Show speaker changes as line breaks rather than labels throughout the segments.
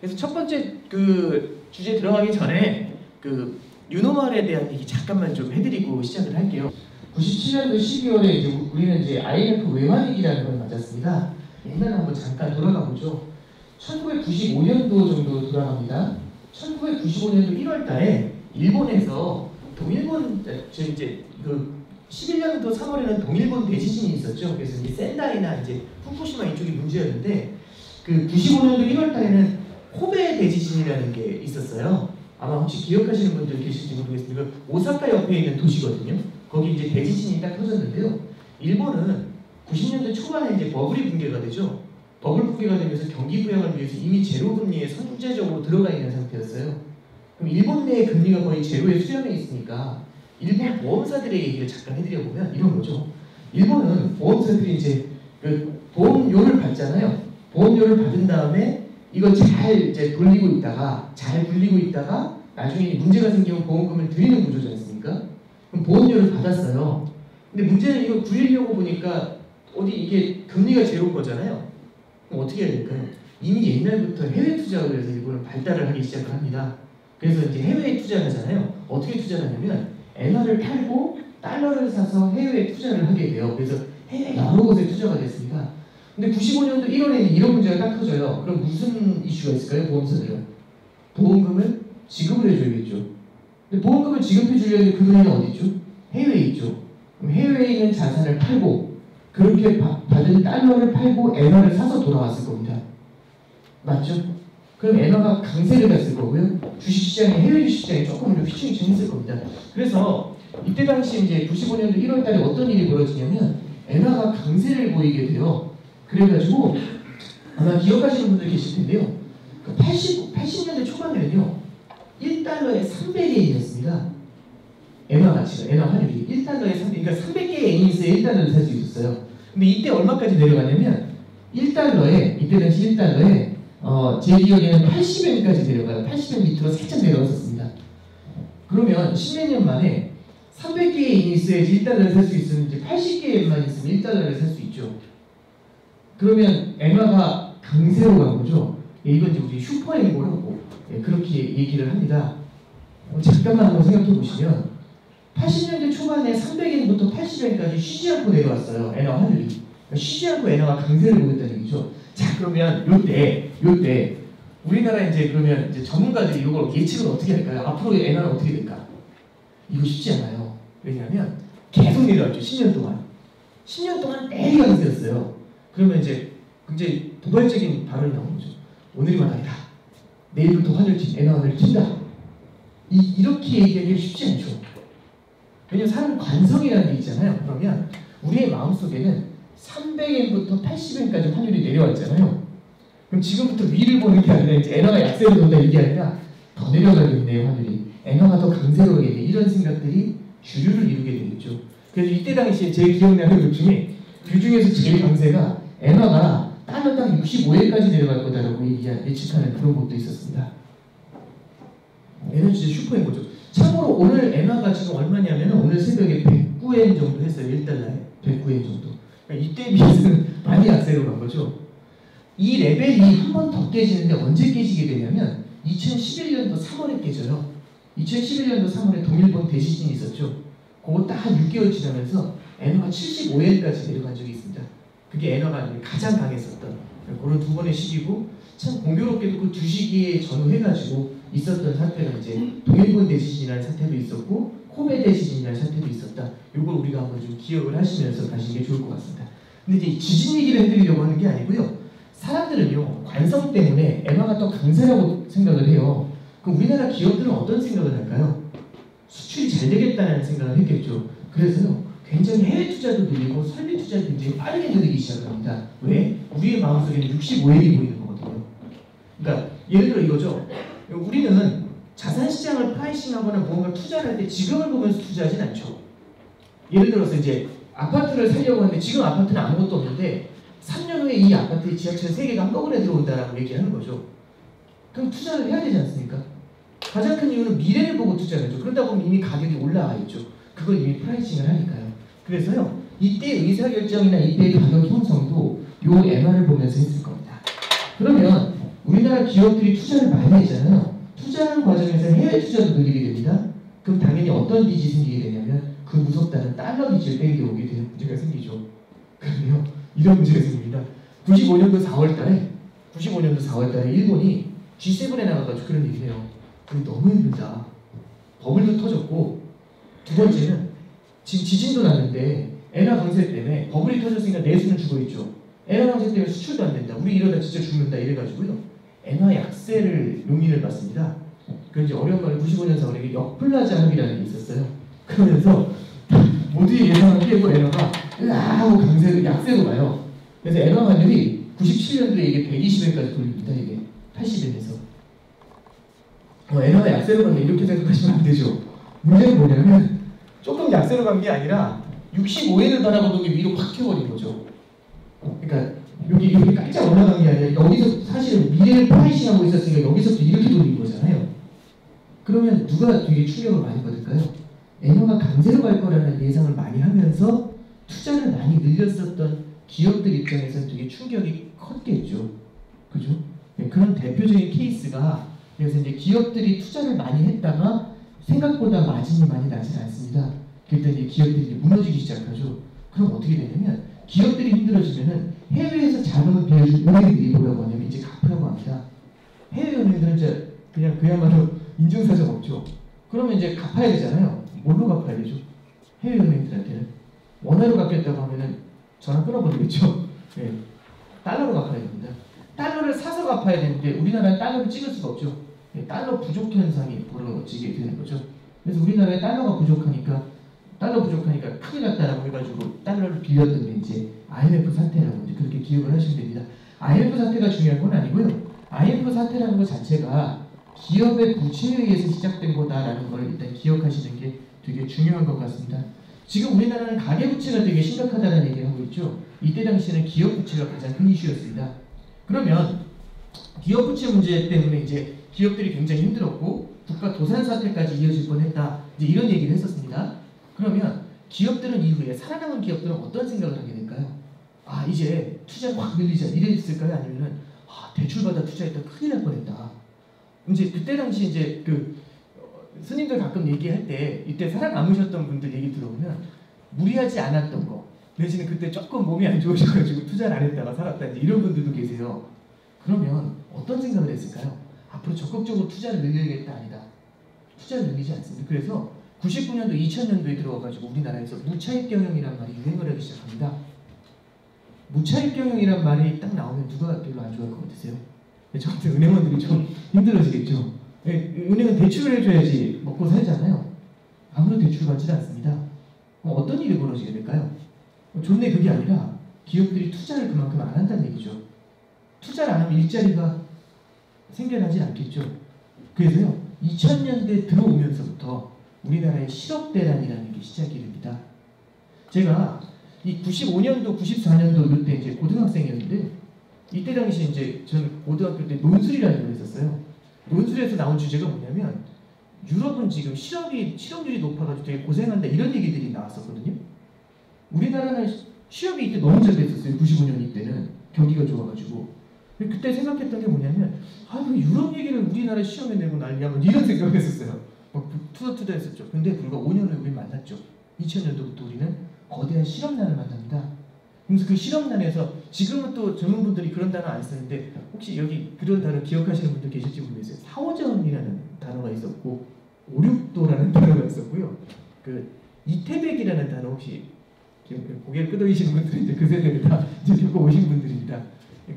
그래서 첫 번째 그 주제 들어가기 전에 그 뉴노멀에 대한 얘기 잠깐만 좀 해드리고 시작을 할게요. 97년도 12월에 이제 우리는 이제 IMF 외환위기라는 걸 맞았습니다. 옛날에 한번 잠깐 돌아가 보죠. 1995년도 정도 돌아갑니다. 1995년도 1월달에 일본에서 동일본 이제 그 11년도 3월에는 동일본 대지진이 있었죠. 그래서 이제 센다이나 이제 후쿠시마 이쪽이 문제였는데 그 95년도 1월달에는 코베 대지진이라는 게 있었어요. 아마 혹시 기억하시는 분들 계실지 모르겠습니다. 오사카 옆에 있는 도시거든요. 거기 이제 대지진이 딱 터졌는데요. 일본은 90년대 초반에 이제 버블이 붕괴가 되죠. 버블 붕괴가 되면서 경기 부양을 위해서 이미 제로 금리에 선제적으로 들어가 있는 상태였어요. 그럼 일본 내의 금리가 거의 제로에 수렴해 있으니까 일본 보험사들의 얘기를 잠깐 해드려보면 이런 거죠. 일본은 보험사들이 이제 그 보험료를 받잖아요. 보험료를 받은 다음에 이거 잘 이제 돌리고 있다가 나중에 문제가 생기면 보험금을 드리는 구조지 않습니까? 그럼 보험료를 받았어요. 근데 문제는 이거 굴리려고 보니까 어디 이게 금리가 제로인 거잖아요. 그럼 어떻게 해야 될까요? 이미 옛날부터 해외 투자를 해서 일본은 발달을 하기 시작을 합니다. 그래서 이제 해외에 투자를 하잖아요. 어떻게 투자를 하냐면 엔화를 팔고 달러를 사서 해외에 투자를 하게 돼요. 그래서 해외 여러 곳에 투자가 됐습니다. 근데 95년도 1월에는 이런 문제가 딱 터져요. 그럼 무슨 이슈가 있을까요? 보험사들은 보험금을 지급을 해줘야겠죠. 근데 보험금을 지급해 주려면 그 돈이 어디 있죠? 해외에 있죠. 그럼 해외에 있는 자산을 팔고 그렇게 받은 달러를 팔고 엔화를 사서 돌아왔을 겁니다. 맞죠? 그럼 엔화가 강세를 갔을 거고요. 주식시장이 해외 주식시장이 조금 휘청휘청했을 겁니다. 그래서 이때 당시 이제 95년도 1월달에 어떤 일이 벌어지냐면 엔화가 강세를 보이게 돼요. 그래가지고 아마 기억하시는 분들 계실 텐데요. 80년대 초반에는요. 1달러에 300엔이었습니다. 엔화 가치가, 엔화 환율이 1달러에 300, 그러니까 300개의 엔이 있어야 1달러를 살 수 있었어요. 근데 이때 얼마까지 내려가냐면 1달러에, 이때 당시 1달러에 제 기억에는 80엔까지 내려가요. 80엔 밑으로 살짝 내려갔었습니다. 그러면 10몇 년 만에 300개의 엔이 있어야지 1달러를 살 수 있었는지 80개의 엔만 있으면 1달러를 살 수 있죠. 그러면 엔화가 강세로 간 거죠. 이건 이제 우리 슈퍼행보라고 그렇게 얘기를 합니다. 잠깐만 한번 생각해 보시면 80년대 초반에 300엔부터 80엔까지 쉬지 않고 내려왔어요. 엔화 환율이. 쉬지 않고 엔화가 강세를 보였다는 얘기죠. 자, 그러면 요때 우리나라 이제 그러면 이제 전문가들이 이걸 예측을 어떻게 할까요? 앞으로 엔화는 어떻게 될까? 이거 쉽지 않아요. 왜냐하면 계속 내려왔죠. 10년 동안. 10년 동안 내리 강세였어요. 그러면 이제 굉장히 도발적인 발언이 나오는 거죠. 오늘이 마당이다. 내일부터 엔화 환율이 튄다. 이렇게 얘기하기가 쉽지 않죠. 왜냐면 사람 관성이라는 게 있잖아요. 그러면 우리의 마음속에는 300엔부터 80엔까지 환율이 내려왔잖아요. 그럼 지금부터 위를 보는 게 아니라 이제 엔화가 약세로 돈다 이게 아니라 더 내려가겠네요. 환율이. 엔화가 더 강세로 가겠네. 이런 생각들이 주류를 이루게 되겠죠. 그래서 이때 당시에 제 기억나는 것 중에 그 중에서 제일 강세가 엔화가 달러당 65엔까지 내려갈 거다라고 예측하는 그런 것도 있었습니다. 얘는 진짜 슈퍼인 거죠. 참고로 오늘 엔화가 지금 얼마냐면 오늘 새벽에 109엔 정도 했어요. 1달러에 109엔 정도. 그러니까 이때 비해서는 많이 약세로 간 거죠. 이 레벨이 한 번 더 깨지는데 언제 깨지게 되냐면 2011년도 3월에 깨져요. 2011년도 3월에 동일본 대지진이 있었죠. 그거 딱 한 6개월 지나면서 엔화가 75엔까지 내려간 적이 있습니다. 그게 엔화가 가장 강했었던 그런 두 번의 시기고 참 공교롭게도 그 두 시기에 전후해가지고 있었던 사태가 이제 동일본 대지진이라는 사태도 있었고 코베 대지진이라는 사태도 있었다. 이걸 우리가 한번 좀 기억을 하시면서 가시는 게 좋을 것 같습니다. 근데 이제 지진 얘기를 해드리려고 하는 게 아니고요. 사람들은요 관성 때문에 엔화가 더 강세라고 생각을 해요. 그럼 우리나라 기업들은 어떤 생각을 할까요? 수출이 잘 되겠다는 생각을 했겠죠. 그래서요 굉장히 해외 투자도 늘리고 설비 투자도 굉장히 빠르게 늘리기 시작합니다. 왜? 우리의 마음속에는 65엔이 보이는 거거든요. 그러니까 예를 들어 이거죠. 우리는 자산시장을 프라이싱하거나 뭔가 투자를 할 때 지금을 보면서 투자하진 않죠. 예를 들어서 이제 아파트를 사려고 하는데 지금 아파트는 아무것도 없는데 3년 후에 이 아파트에 지하철 3개가 한꺼번에 들어온다라고 얘기하는 거죠. 그럼 투자를 해야 되지 않습니까? 가장 큰 이유는 미래를 보고 투자를 하죠. 그러다 보면 이미 가격이 올라가 있죠. 그걸 이미 프라이싱을 하니까요. 그래서요 이때 의사결정이나 이때의 가격 형성도 요 엔화를 보면서 했을 겁니다. 그러면 우리나라 기업들이 투자를 많이 했잖아요. 투자하는 과정에서 해외 투자도 늘리게 됩니다. 그럼 당연히 어떤 빚이 생기게 되냐면 그 무섭다는 달러 빚을 빼게 오게 되는 문제가 생기죠. 그러면 이런 문제가 생깁니다. 95년도 4월달에 일본이 G7에 나가가지고 그런 얘기를 해요. 우리 너무 힘들다. 버블도 터졌고 두 번째는 지금 지진도 났는데 엔화 강세 때문에 버블이 터졌으니까 내수는 죽어있죠. 엔화 강세 때문에 수출도 안 된다. 우리 이러다 진짜 죽는다 이래가지고요. 엔화 약세를 용인을 받습니다. 그 이제 어려운 말로 95년 4월에 역플라자 합의라는 게 있었어요. 그러면서 모두의 예상을 깨고 엔화가 하고 강세로 약세로 가요. 그래서 엔화 환율이 97년도에 이게 120엔까지 돌립니다. 이게 80엔에서. 엔화가 약세로 가면 이렇게 생각하시면 안 되죠. 문제는 뭐냐면 조금 약세로 간 게 아니라 65엔을 바라보던 게 위로 확 튀어버린 거죠. 그러니까 여기 이렇게 깜짝 올라간 게 아니라 여기서 사실은 미래를 프라이싱하고 있었으니까 여기서부터 이렇게 돌린 거잖아요. 그러면 누가 되게 충격을 많이 받을까요? 엔화가 강세로 갈 거라는 예상을 많이 하면서 투자를 많이 늘렸었던 기업들 입장에서는 되게 충격이 컸겠죠. 그죠? 네, 그런 대표적인 케이스가 그래서 이제 기업들이 투자를 많이 했다가 생각보다 마진이 많이 나지 않습니다. 그때 이제 기업들이 무너지기 시작하죠. 그럼 어떻게 되냐면 기업들이 힘들어지면은 해외에서 자금을 빌려준 은행들이 뭐라고 하냐면 이제 갚으라고 합니다. 해외 은행들은 이제 그냥 그야말로 인증사정 없죠. 그러면 이제 갚아야 되잖아요. 뭘로 갚아야 되죠? 해외 은행들한테는 원화로 갚겠다고 하면은 전화 끊어버리겠죠. 네. 달러로 갚아야 됩니다. 달러를 사서 갚아야 되는데 우리나라는 달러를 찍을 수가 없죠. 네. 달러 부족 현상이 벌어지게 되는 거죠. 그래서 우리나라에 달러가 부족하니까 큰일 났다라고 해가지고 달러를 빌렸던 게 이제 IMF 사태라고 이제 그렇게 기억을 하시면 됩니다. IMF 사태가 중요한 건 아니고요. IMF 사태라는 것 자체가 기업의 부채에 의해서 시작된 거다라는 걸 일단 기억하시는 게 되게 중요한 것 같습니다. 지금 우리나라는 가계부채가 되게 심각하다는 얘기를 하고 있죠. 이때 당시에는 기업부채가 가장 큰 이슈였습니다. 그러면 기업부채 문제 때문에 이제 기업들이 굉장히 힘들었고 국가 도산 사태까지 이어질 뻔했다. 이제 이런 얘기를 했었습니다. 그러면 기업들은 이후에 살아남은 기업들은 어떤 생각을 하게 될까요? 아 이제 투자를 확 늘리자 이랬을까요? 아니면은 대출받아 투자했다 큰일 날 뻔했다. 이제 그때 당시 이제 스님들 가끔 얘기할 때 이때 살아남으셨던 분들 얘기 들어보면 무리하지 않았던 거 내지는 그때 조금 몸이 안 좋으셔가지고 투자를 안 했다가 살았다 이제 이런 분들도 계세요. 그러면 어떤 생각을 했을까요? 앞으로 적극적으로 투자를 늘려야겠다 아니다. 투자를 늘리지 않습니다. 그래서 99년도 2000년도에 들어와가지고 우리나라에서 무차익 경영이라는 말이 유행을 하기 시작합니다. 무차익 경영이라는 말이 딱 나오면 누가 별로 안 좋아할 것 같으세요? 저한테 은행원들이 좀 힘들어지겠죠. 은행은 대출을 해줘야지 먹고 살잖아요. 아무도 대출 받지 않습니다. 어떤 일이 벌어지게 될까요? 좋네 그게 아니라 기업들이 투자를 그만큼 안 한다는 얘기죠. 투자를 안 하면 일자리가 생겨나지 않겠죠. 그래서요 2000년대 들어오면서부터 우리나라의 실업대란이라는 게 시작이 됩니다. 제가 이 95년도, 94년도 이때 이제 고등학생이었는데 이때 당시 이제 저는 고등학교 때 논술이라는 걸 했었어요. 논술에서 나온 주제가 뭐냐면 유럽은 지금 실업률이 높아가지고 되게 고생한다 이런 얘기들이 나왔었거든요. 우리나라는 취업이 이때 너무 잘 됐었어요. 95년 이때는 경기가 좋아가지고 그때 생각했던 게 뭐냐면 그 유럽 얘기를 우리나라 시험에 내고 난리야 이런 생각을 했었어요. 투덜투덜했었죠. 근데 불과 5년 후에 우리 만났죠. 2000년도부터 우리는 거대한 실업난을 만납니다. 그래서 그 실업난에서 지금은 또 젊은 분들이 그런 단어 안 쓰는데 혹시 여기 그런 단어 기억하시는 분들 계실지 모르겠어요. 4호점이라는 단어가 있었고 5,6도라는 단어가 있었고요. 이태백이라는 단어 혹시 고개 끄덕이시는 분들은 이제 그 세대를 다 이제 겪어오신 분들입니다.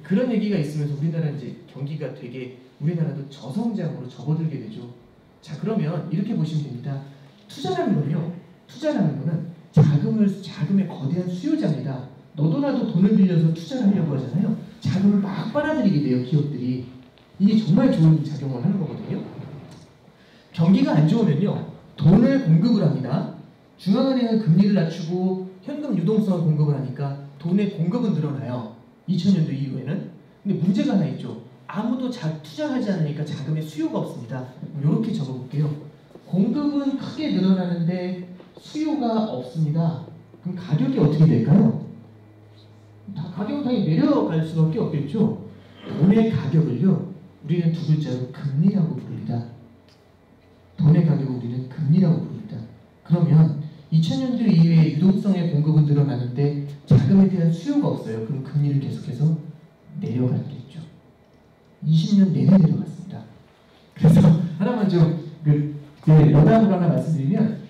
그런 얘기가 있으면서 우리나라 이제 경기가 되게 우리나라도 저성장으로 접어들게 되죠. 자 그러면 이렇게 보시면 됩니다. 투자라는 거는 자금의 거대한 수요자입니다. 너도 나도 돈을 빌려서 투자를 하려고 하잖아요. 자금을 막 빨아들이게 돼요 기업들이. 이게 정말 좋은 작용을 하는 거거든요. 경기가 안 좋으면요 돈을 공급을 합니다. 중앙은행은 금리를 낮추고 현금 유동성을 공급을 하니까 돈의 공급은 늘어나요. 2000년도 이후에는. 근데 문제가 하나 있죠. 아무도 투자하지 않으니까 자금의 수요가 없습니다. 이렇게 적어볼게요. 공급은 크게 늘어나는데 수요가 없습니다. 그럼 가격이 어떻게 될까요? 가격은 당연히 내려갈 수밖에 없겠죠. 돈의 가격을요 우리는 두 글자로 금리라고 부릅니다. 돈의 가격을 우리는 금리라고 부릅니다. 그러면 2000년대 이후에 유동성의 공급은 늘어나는데 자금에 대한 수요가 없어요. 그럼 금리를 계속해서 내려갔겠죠. 20년 내내 내려갔습니다. 그래서 하나만 좀 여담으로 하나 말씀드리면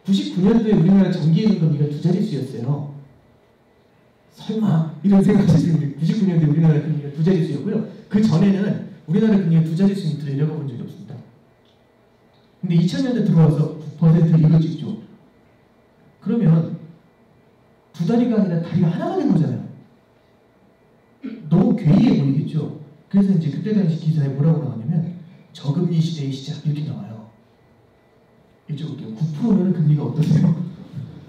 99년도에 우리나라 정기예금금리가 두 자릿수였어요. 설마 이런 생각하시는데 99년도에 우리나라 금리가 두 자릿수였고요. 그 전에는 우리나라 금리가 두 자릿수 밑으로 내려가 본 적이 없습니다. 근데 2000년대 들어와서 9% 이거 찍죠. 그러면 두 다리가 아니라 다리가 하나가 된 거잖아요. 너무 괴이해 보이겠죠. 그래서 이제 그때 당시 기사에 뭐라고 나왔냐면 저금리 시대의 시작 이렇게 나와요. 여쭤볼게요. 9%면 금리가 어떠세요?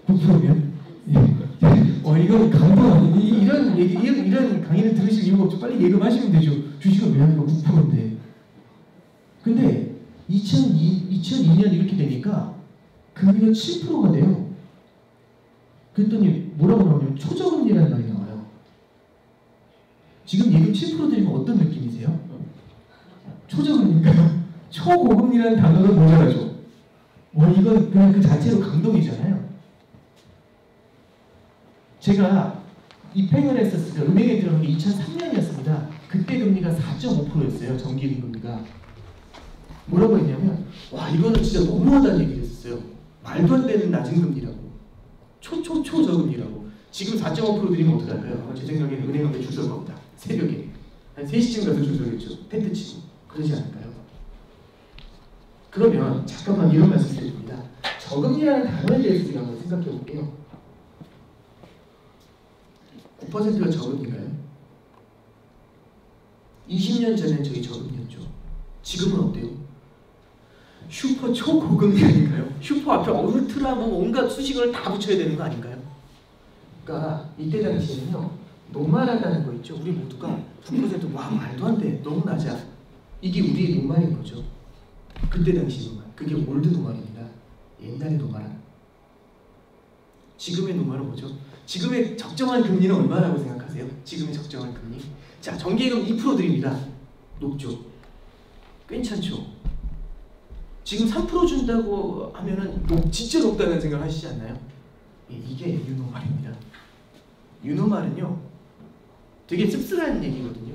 9%면? 이거 감동 이런 강의를 들으실 이유가 없죠. 빨리 예금하시면 되죠. 주식은 왜 하는 거 9%인데. 근데 2002년 이렇게 되니까 금리가 7%가 돼요. 그랬더니 뭐라고 나오냐면 초저금리라는 말이 나와요. 지금 예금 7% 드리면 어떤 느낌이세요? 초저금리인가요? 초고금리라는 단어가 모자라죠. 이건 그냥 그 자체로 감동이잖아요. 제가 입행을 했었을 때 은행에 들어간 게 2003년이었습니다. 그때 금리가 4.5%였어요. 정기예금 금리가. 뭐라고 했냐면 이거는 진짜 너무하다는 얘기를 했었어요. 말도 안 되는 낮은 금리라고. 초저금리라고. 지금 4.5% 드리면 어떡할까요? 제 생각에는 은행 앞에 줄 설 겁니다. 새벽에. 한 3시쯤 가서 줄 서겠죠. 텐트 치고. 그러지 않을까요? 그러면 잠깐만 이런 말씀 드립니다. 저금리라는 단어에 대해서 우리가 한번 생각해 볼게요. 9%가 저금리인가요? 20년 전엔 저희 저금리였죠. 지금은 어때요? 슈퍼 초고금리 아닌가요? 슈퍼 앞에 울트라 온갖 수식어를 다 붙여야 되는 거 아닌가요? 그러니까 이때 당시에는요. 노말하다는 거 있죠. 우리 모두가 9% 말도 안 돼. 너무 낮아. 이게 우리의 노말인 거죠. 그때 당시 노말. 그게 올드 노말입니다. 옛날의 노말은. 지금의 노말은 뭐죠? 지금의 적정한 금리는 얼마라고 생각하세요? 지금의 적정한 금리? 자, 정기예금 2% 드립니다. 높죠? 괜찮죠? 지금 3% 준다고 하면은 진짜 높다는 생각 하시지 않나요? 이게 유노말입니다. 유노말은요 되게 씁쓸한 얘기거든요.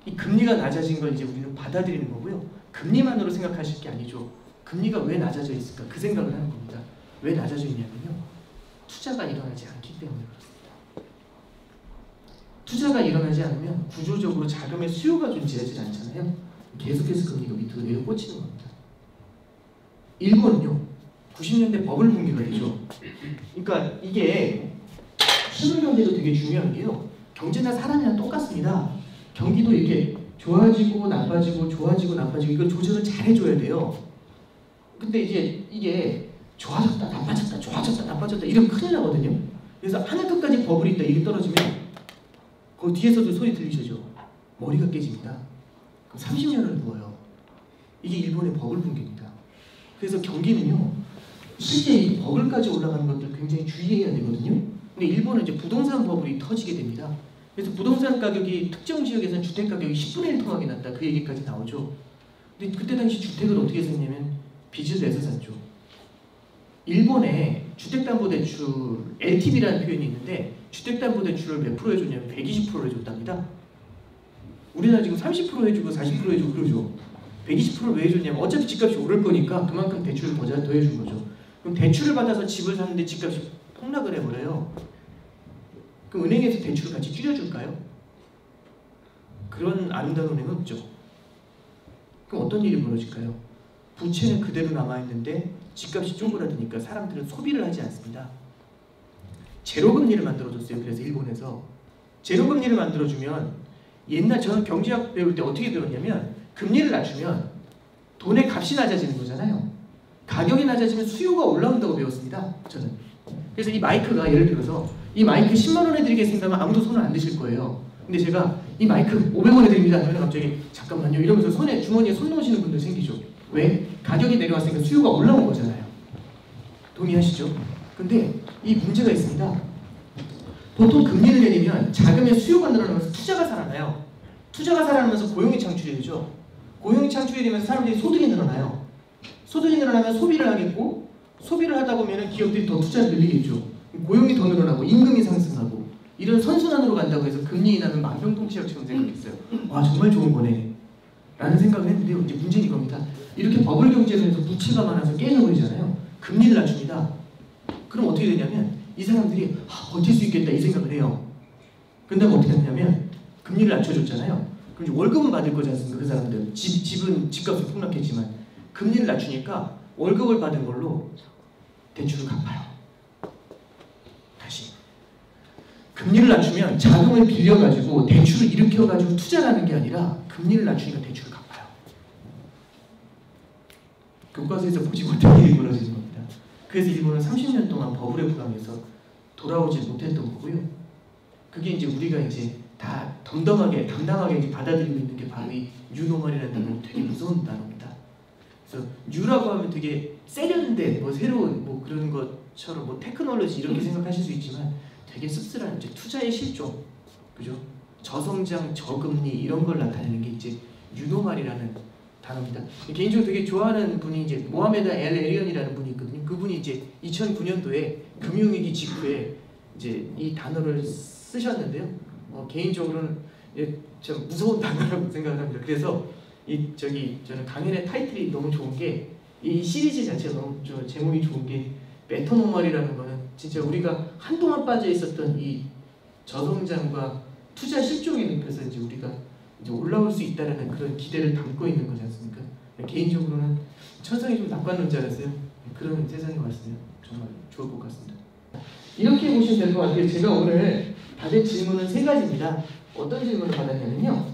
이 금리가 낮아진 걸 이제 우리는 받아들이는 거고요. 금리만으로 생각하실 게 아니죠. 금리가 왜 낮아져 있을까? 그 생각을 하는 겁니다. 왜 낮아져 있냐면요. 투자가 일어나지 않기 때문에 그렇습니다. 투자가 일어나지 않으면 구조적으로 자금의 수요가 존재하지 않잖아요. 계속해서 금리가 밑으로 내려 꽂히는 겁니다. 일본은요. 90년대 버블 붕괴가 되죠. 그러니까 이게 실물 경제도 되게 중요한 게요. 경제나 사람이랑 똑같습니다. 경기도 이렇게 좋아지고 나빠지고 좋아지고 나빠지고 이걸 조절을 잘 해줘야 돼요. 근데 이제 이게 좋아졌다 나빠졌다 좋아졌다 나빠졌다 이러면 큰일 나거든요. 그래서 하늘 끝까지 버블이 있다 이게 떨어지면 그 뒤에서도 소리 들리시죠? 머리가 깨집니다. 그럼 30년을 누워요. 이게 일본의 버블 붕괴입니다. 그래서 경기는요 실제 이 버블까지 올라가는 것들 굉장히 주의해야 되거든요. 근데 일본은 이제 부동산 버블이 터지게 됩니다. 그래서 부동산 가격이 특정 지역에서는 주택 가격이 10분의 1 통하게 났다 그 얘기까지 나오죠. 근데 그때 당시 주택을 어떻게 샀냐면 빚을 내서 샀죠. 일본에 주택담보대출 LTV라는 표현이 있는데 주택담보대출을 몇 프로 해줬냐면 120%를 해줬답니다. 우리나라 지금 30% 해주고 40% 해주고 그러죠. 120%를 왜 해줬냐면 어차피 집값이 오를 거니까 그만큼 대출을 더 해준 거죠. 그럼 대출을 받아서 집을 샀는데 집값이 폭락을 해버려요. 그럼 은행에서 대출을 같이 줄여줄까요? 그런 아름다운 은행은 없죠. 그럼 어떤 일이 벌어질까요? 부채는 그대로 남아있는데 집값이 쪼그라드니까 사람들은 소비를 하지 않습니다. 제로금리를 만들어줬어요. 그래서 일본에서 제로금리를 만들어주면 옛날 저는 경제학 배울 때 어떻게 배웠냐면 금리를 낮추면 돈의 값이 낮아지는 거잖아요. 가격이 낮아지면 수요가 올라온다고 배웠습니다. 저는. 그래서 이 마이크가 예를 들어서 이 마이크 10만 원에 드리겠습니다 하면 아무도 손을 안 드실 거예요. 근데 제가 이 마이크 500원에 드립니다 하면 갑자기 잠깐만요 이러면서 주머니에 손 넣으시는 분들 생기죠. 왜? 가격이 내려왔으니까 수요가 올라온 거잖아요. 동의하시죠? 근데 이 문제가 있습니다. 보통 금리를 내리면 자금의 수요가 늘어나면서 투자가 살아나요. 투자가 살아나면서 고용이 창출이 되죠. 고용이 창출이 되면서 사람들이 소득이 늘어나요. 소득이 늘어나면 소비를 하겠고, 소비를 하다 보면 기업들이 더 투자를 늘리겠죠. 고용이 더 늘어나고 임금이 상승하고 이런 선순환으로 간다고 해서 금리 인하는 만병통치약처럼 생각했어요. 와, 정말 좋은 거네 라는 생각을 했는데요. 이제 문제는 이겁니다. 이렇게 버블 경제로 해서 부채가 많아서 깨져버리잖아요. 금리를 낮춥니다. 그럼 어떻게 되냐면 이 사람들이 버틸 수 있겠다 이 생각을 해요. 근데 어떻게 하냐면 금리를 낮춰줬잖아요. 그럼 이제 월급은 받을 거지 않습니까? 그 사람들. 집은 집값은 폭락했지만 금리를 낮추니까 월급을 받은 걸로 대출을 갚아요. 다시 금리를 낮추면 자금을 빌려가지고 대출을 일으켜가지고 투자를 하는 게 아니라 금리를 낮추니까 대출을 갚아요. 교과서에서 보지 못한 일이 벌어지는 겁니다. 그래서 일본은 30년 동안 버블에 부강해서 돌아오지 못했던 거고요. 그게 이제 우리가 이제 다 담담하게 이제 받아들이고 있는 게 바로 이 뉴노멀이라는 단어, 되게 무서운 단어입니다. 그래서 뉴라고 하면 되게 세련된 뭐 새로운 뭐 그런 것처럼 뭐 테크놀로지 이렇게 생각하실 수 있지만 되게 씁쓸한 이제 투자의 실종, 그죠? 저성장, 저금리 이런 걸 나타내는 게 이제 뉴노멀이라는 단어입니다. 개인적으로 되게 좋아하는 분이 이제 모하메드 엘 에리언이라는 분이 있거든요. 그분이 이제 2009년도에 금융위기 직후에 이제 이 단어를 쓰셨는데요. 개인적으로는 참 무서운 단어라고 생각을 합니다. 그래서 저는 강연의 타이틀이 너무 좋은 게 이 시리즈 자체가 너무 제목이 좋은 게 메타노멀이라는 거는 진짜 우리가 한동안 빠져 있었던 이 저성장과 투자 실종의 늪에서 이제 우리가 이제 올라올 수 있다라는 그런 기대를 담고 있는 거지 않습니까? 개인적으로는 천상이 좀 낙관론 줄 알았어요. 그런 세상이 왔으면 정말 좋을 것 같습니다. 이렇게 보시면 될 것 같아요. 제가 오늘 받은 질문은 3가지입니다. 어떤 질문을 받았냐면요.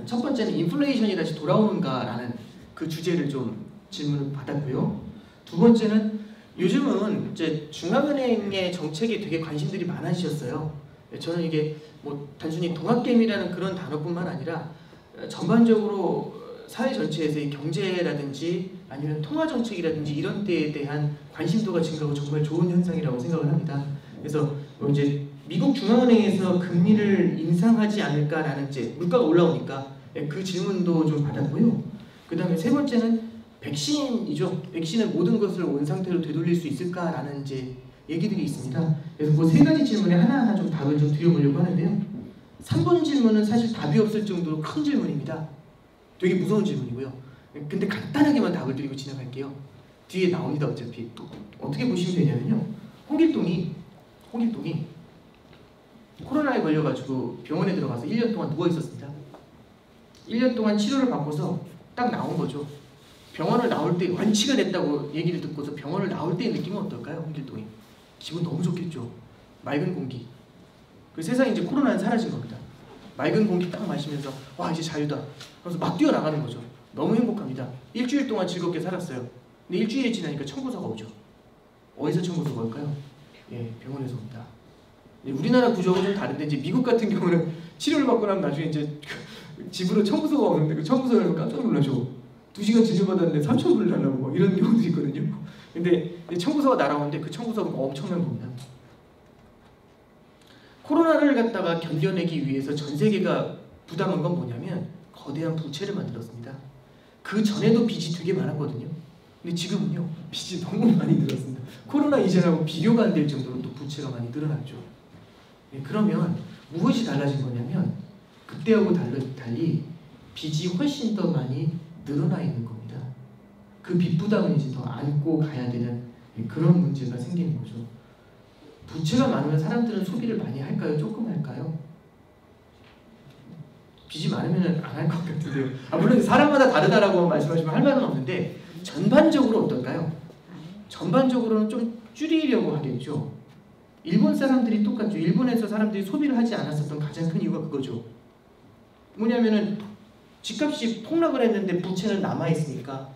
첫 번째는 인플레이션이 다시 돌아오는가라는 그 주제를 좀 질문을 받았고요. 두 번째는 요즘은 이제 중앙은행의 정책에 되게 관심들이 많아지셨어요. 저는 이게 뭐 단순히 동학개미라는 그런 단어뿐만 아니라 전반적으로 사회 전체에서의 경제라든지 아니면 통화정책이라든지 이런 데에 대한 관심도가 증가하고 정말 좋은 현상이라고 생각을 합니다. 그래서 이제 미국 중앙은행에서 금리를 인상하지 않을까라는 이제 물가가 올라오니까 그 질문도 좀 받았고요. 그 다음에 세 번째는 백신이죠. 백신은 모든 것을 원상태로 되돌릴 수 있을까라는 이제 얘기들이 있습니다. 그래서 그 3가지 질문에 하나하나 좀 답을 좀 드려보려고 하는데요. 3번 질문은 사실 답이 없을 정도로 큰 질문입니다. 되게 무서운 질문이고요. 근데 간단하게만 답을 드리고 지나갈게요. 뒤에 나옵니다. 어차피 어떻게 보시면 되냐면요. 홍길동이 코로나에 걸려가지고 병원에 들어가서 1년 동안 누워있었습니다. 1년 동안 치료를 받고서 딱 나온 거죠. 병원을 나올 때 완치가 됐다고 얘기를 듣고서 병원을 나올 때의 느낌은 어떨까요? 홍길동이 기분 너무 좋겠죠. 맑은 공기. 그 세상에 이제 코로나는 사라진 겁니다. 맑은 공기 딱 마시면서 와 이제 자유다. 그래서 막 뛰어나가는 거죠. 너무 행복합니다. 일주일 동안 즐겁게 살았어요. 근데 일주일이 지나니까 청구서가 오죠. 어디서 청구서가 올까요? 병원에서 옵니다. 우리나라 구조가 좀 다른데 이제 미국 같은 경우는 치료를 받고 나면 나중에 이제 집으로 청구서가 오는데 그 청구서를 깜짝 놀라죠. 2시간 진료받았는데 3,000불 달라고 뭐 이런 경우도 있거든요. 근데 청구서가 날아오는데 그 청구서가 엄청난 겁니다. 코로나를 갖다가 견뎌내기 위해서 전 세계가 부담한 건 뭐냐면 거대한 부채를 만들었습니다. 그 전에도 빚이 되게 많았거든요. 근데 지금은요 빚이 너무 많이 늘었습니다. 코로나 이전하고 비교가 안 될 정도로 또 부채가 많이 늘어났죠. 그러면 무엇이 달라진 거냐면 그때하고 달리 빚이 훨씬 더 많이 늘어나 있는 겁니다. 그 빚 부담을 이제 더 안고 가야 되는 그런 문제가 생기는 거죠. 부채가 많으면 사람들은 소비를 많이 할까요? 조금 할까요? 빚이 많으면 안 할 것 같은데요. 물론 사람마다 다르다라고 말씀하시면 할 말은 없는데 전반적으로 어떨까요? 전반적으로는 좀 줄이려고 하겠죠. 일본 사람들이 똑같죠. 일본에서 사람들이 소비를 하지 않았었던 가장 큰 이유가 그거죠. 뭐냐면은 집값이 폭락을 했는데 부채는 남아있으니까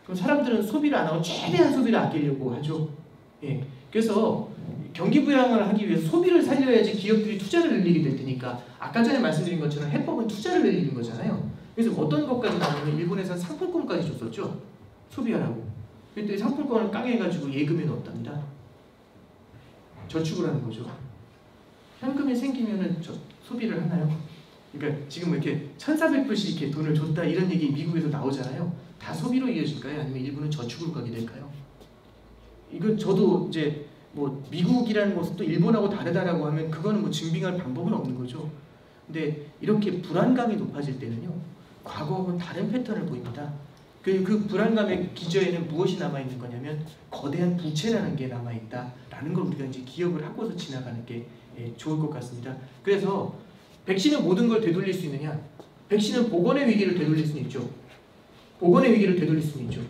그럼 사람들은 소비를 안 하고 최대한 소비를 아끼려고 하죠. 그래서 경기 부양을 하기 위해서 소비를 살려야지 기업들이 투자를 늘리게 될 테니까 아까 전에 말씀드린 것처럼 해법은 투자를 늘리는 거잖아요. 그래서 어떤 것까지 나오면 일본에서는 상품권까지 줬었죠. 소비하라고. 그때 상품권을 깡해가지고 예금에 넣었답니다. 저축을 하는 거죠. 현금이 생기면은 소비를 하나요? 그러니까 지금 뭐 이렇게 1,400불씩 이렇게 돈을 줬다 이런 얘기 미국에서 나오잖아요. 다 소비로 이어질까요? 아니면 일부는 저축으로 가게 될까요? 이건 저도 이제 뭐 미국이라는 것은 또 일본하고 다르다라고 하면 그거는 뭐 증빙할 방법은 없는 거죠. 근데 이렇게 불안감이 높아질 때는요, 과거하고는 다른 패턴을 보입니다. 그 불안감의 기저에는 무엇이 남아있는 거냐면 거대한 부채라는 게 남아있다라는 걸 우리가 이제 기억을 하고서 지나가는 게 좋을 것 같습니다. 그래서 백신은 모든 걸 되돌릴 수 있느냐? 백신은 보건의 위기를 되돌릴 수는 있죠. 보건의 위기를 되돌릴 수는 있죠.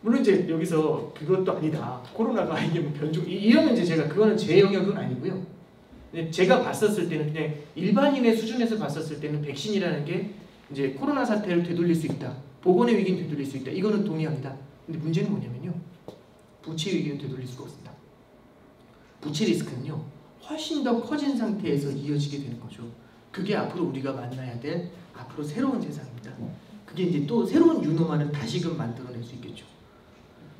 물론 이제 여기서 그것도 아니다. 코로나가 이게 뭐 변종 이러면 이제 제가 그거는 제 영역은 아니고요. 제가 봤었을 때는 그냥 일반인의 수준에서 봤었을 때는 백신이라는 게 이제 코로나 사태를 되돌릴 수 있다. 보건의 위기는 되돌릴 수 있다. 이거는 동의합니다. 근데 문제는 뭐냐면요. 부채 위기는 되돌릴 수가 없습니다. 부채 리스크는요. 훨씬 더 커진 상태에서 이어지게 되는 거죠. 그게 앞으로 우리가 만나야 될 앞으로 새로운 세상입니다. 그게 이제 또 새로운 유노마를 다시금 만들어낼 수 있겠죠.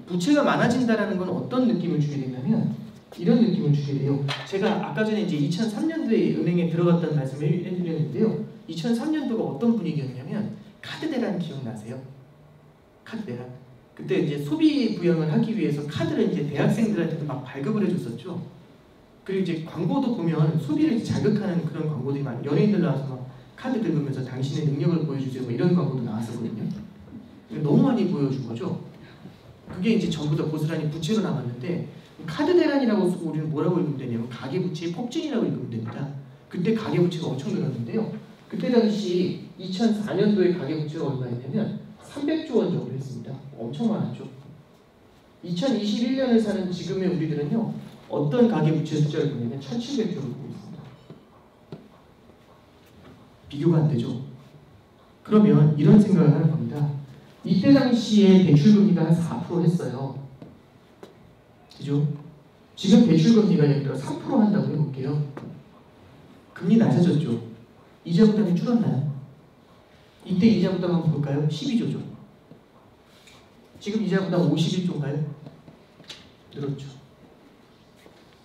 부채가 많아진다는 건 어떤 느낌을 주게 되냐면 이런 느낌을 주게 돼요. 제가 아까 전에 이제 2003년도에 은행에 들어갔다는 말씀을 해드렸는데요. 2003년도가 어떤 분위기였냐면 카드 대란 기억나세요? 카드 대란. 그때 이제 소비 부양을 하기 위해서 카드를 이제 대학생들한테도 막 발급을 해줬었죠. 그리고 이제 광고도 보면 소비를 자극하는 그런 광고들이 많아요. 연예인들 나와서 막 카드 긁으면서 당신의 능력을 보여주세요. 뭐 이런 광고도 나왔었거든요. 너무 많이 보여준 거죠. 그게 이제 전부 다 고스란히 부채로 남았는데 카드 대란이라고 쓰고 우리는 뭐라고 읽으면 되냐면 가계부채의 폭증이라고 읽으면 됩니다. 그때 가계부채가 엄청 늘었는데요. 그때 당시 2004년도에 가계부채가 얼마였냐면 300조 원 정도 했습니다. 엄청 많았죠. 2021년을 사는 지금의 우리들은요. 어떤 가계부채 숫자를 보냐면 1700조를 보고 있습니다. 비교가 안 되죠. 그러면 이런 생각을 하는 겁니다. 이때 당시에 대출금리가 한 4% 했어요. 그죠? 지금 대출금리가 예를 들어 3% 한다고 해볼게요. 금리 낮아졌죠. 이자 부담이 줄었나요? 이때 이자 부담 한번 볼까요? 12조죠. 지금 이자 부담 51조인가요? 늘었죠.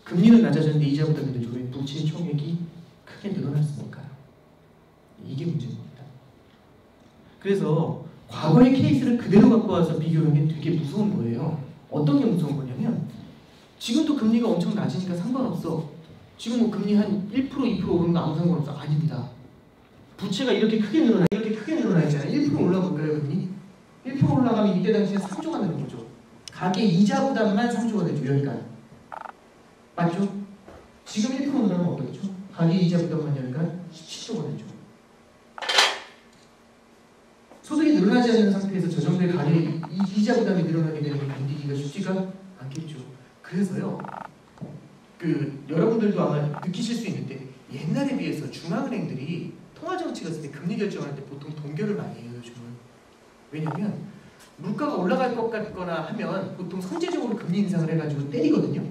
금리는 낮아졌는데 이자 부담이 늘죠. 왜? 부채 총액이 크게 늘어났으니까요. 이게 문제입니다. 그래서 과거의 케이스를 그대로 갖고 와서 비교하는 게 되게 무서운 거예요. 어떤 게 무서운 거냐면 지금도 금리가 엄청 낮으니까 상관없어. 지금 뭐 금리 한 1%, 2% 오르는 거 아무 상관없어. 아닙니다. 부채가 이렇게 크게 늘어나 있잖아요. 1% 올라볼까요, 금리? 1% 올라가면 이때 당시에 3조가 되는 거죠. 가계 이자 부담만 3조가 되죠, 연간. 맞죠? 지금 1% 늘어나면 어떻겠죠? 가계 이자 부담만 연간 17조가 되죠. 소득이 늘어나지 않는 상태에서 저 정도의 가계 이자 부담이 늘어나게 되는 게 견디기가 쉽지가 않겠죠. 그래서요, 여러분들도 아마 느끼실 수 있는데 옛날에 비해서 중앙은행들이 통화정책을 쓸 때 금리 결정할 때 보통 동결을 많이 해요, 요즘은. 왜냐면 물가가 올라갈 것 같거나 하면 보통 선제적으로 금리 인상을 해가지고 때리거든요.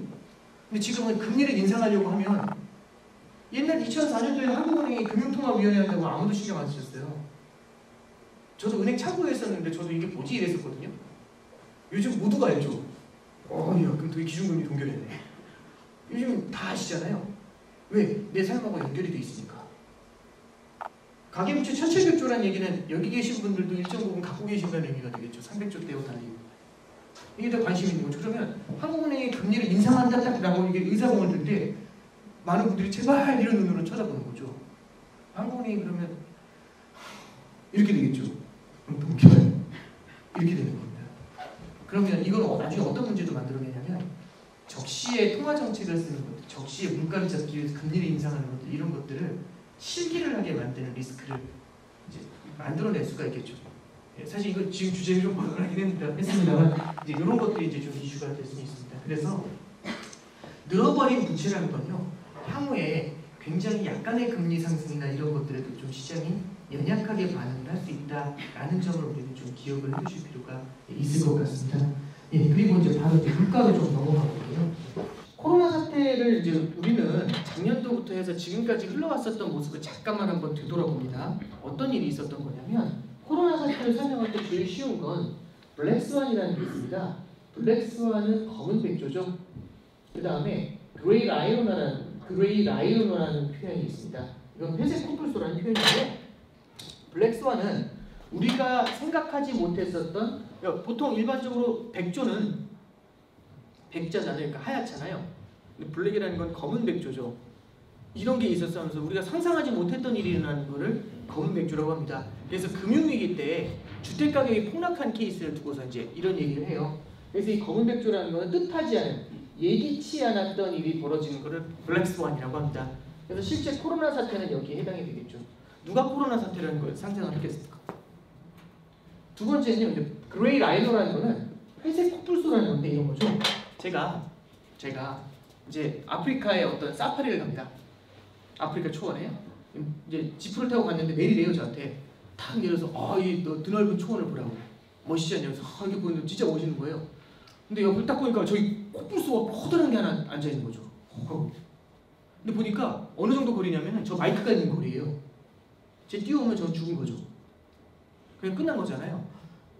근데 지금은 금리를 인상하려고 하면 옛날 2004년도에 한국은행이 금융통화위원회 한다고 아무도 신경 안 쓰셨어요. 저도 은행 차고에 있었는데 저도 이게 뭐지 이랬었거든요. 요즘 모두가 알죠. 야, 그럼 되게 기준금리 동결했네. 요즘 다 아시잖아요. 왜? 내 삶하고 연결이 돼 있으니까. 가계부채 1700조라는 얘기는 여기 계신 분들도 일정 부분 갖고 계신다는 의미가 되겠죠. 300조 떼어달라는 얘기. 이게 더 관심이 있는 거죠. 그러면 한국은행이 금리를 인상한다라고 이게 의사봉을 들 때 많은 분들이 제발 이런 눈으로 쳐다보는 거죠. 한국은행이 그러면 이렇게 되겠죠. 동결 이렇게 되는 겁니다. 그러면 이건 나중에 어떤 문제도 만들어내냐면 적시에 통화정책을 쓰는 것들, 적시에 물가를 잡기 위해서 금리를 인상하는 것들, 이런 것들을 실기를 하게 만드는 리스크를 이제 만들어낼 수가 있겠죠. 사실 이거 지금 주제를 좀 벗어나긴 했습니다만 이제 이런 것들이 이제 좀 이슈가 될 수 있습니다. 그래서 늘어버린 부채라는 건요, 향후에 굉장히 약간의 금리 상승이나 이런 것들에도 좀 시장이 연약하게 반응을 할 수 있다라는 점을 우리는 좀 기억을 해주실 필요가 있을 것 같습니다. 그리고 이제 바로 이제 물가로 좀 넘어가 볼게요. 코로나 사태를 이제 우리는 작년도부터 해서 지금까지 흘러왔었던 모습을 잠깐만 한번 되돌아봅니다. 어떤 일이 있었던 거냐면 코로나 사태를 설명할 때 제일 쉬운 건 블랙스완이라는 게 있습니다. 블랙스완은 검은 백조죠. 그 다음에 그레이 라이노라는 표현이 있습니다. 이건 회색 코뿔소라는 표현인데 블랙스완은 우리가 생각하지 못했었던, 보통 일반적으로 백조는 백자잖아요. 그러니까 하얗잖아요. 근데 블랙이라는 건 검은 백조죠. 이런 게 있었으면서 우리가 상상하지 못했던 일이 일어나는 거를 검은 백조라고 합니다. 그래서 금융위기 때 주택 가격이 폭락한 케이스를 두고서 이제 이런 얘기를 해요. 그래서 이 검은 백조라는 거는 뜻하지 않은, 예기치 않았던 일이 벌어지는 거를 블랙스완이라고 합니다. 그래서 실제 코로나 사태는 여기에 해당이 되겠죠. 누가 코로나 사태라는 걸 상상을 했겠습니까? 두 번째는요, 이제 그레이 라이노라는 거는 회색 코뿔소라는 건데 이런 거죠. 제가 이제 아프리카의 어떤 사파리를 갑니다. 아프리카 초원에 이제 지프를 타고 갔는데 내리래요 저한테. 탁 내려서 너 드넓은 초원을 보라고. 멋있지 않냐고. 이게 보는데 진짜 멋있는 거예요. 근데 옆을 딱 보니까 저기 코뿔소가 커다란 게 하나 앉아 있는 거죠. 근데 보니까 어느 정도 거리냐면 저 마이크가 있는 거리예요. 제 뛰어오면 저 죽은 거죠. 그냥 끝난 거잖아요.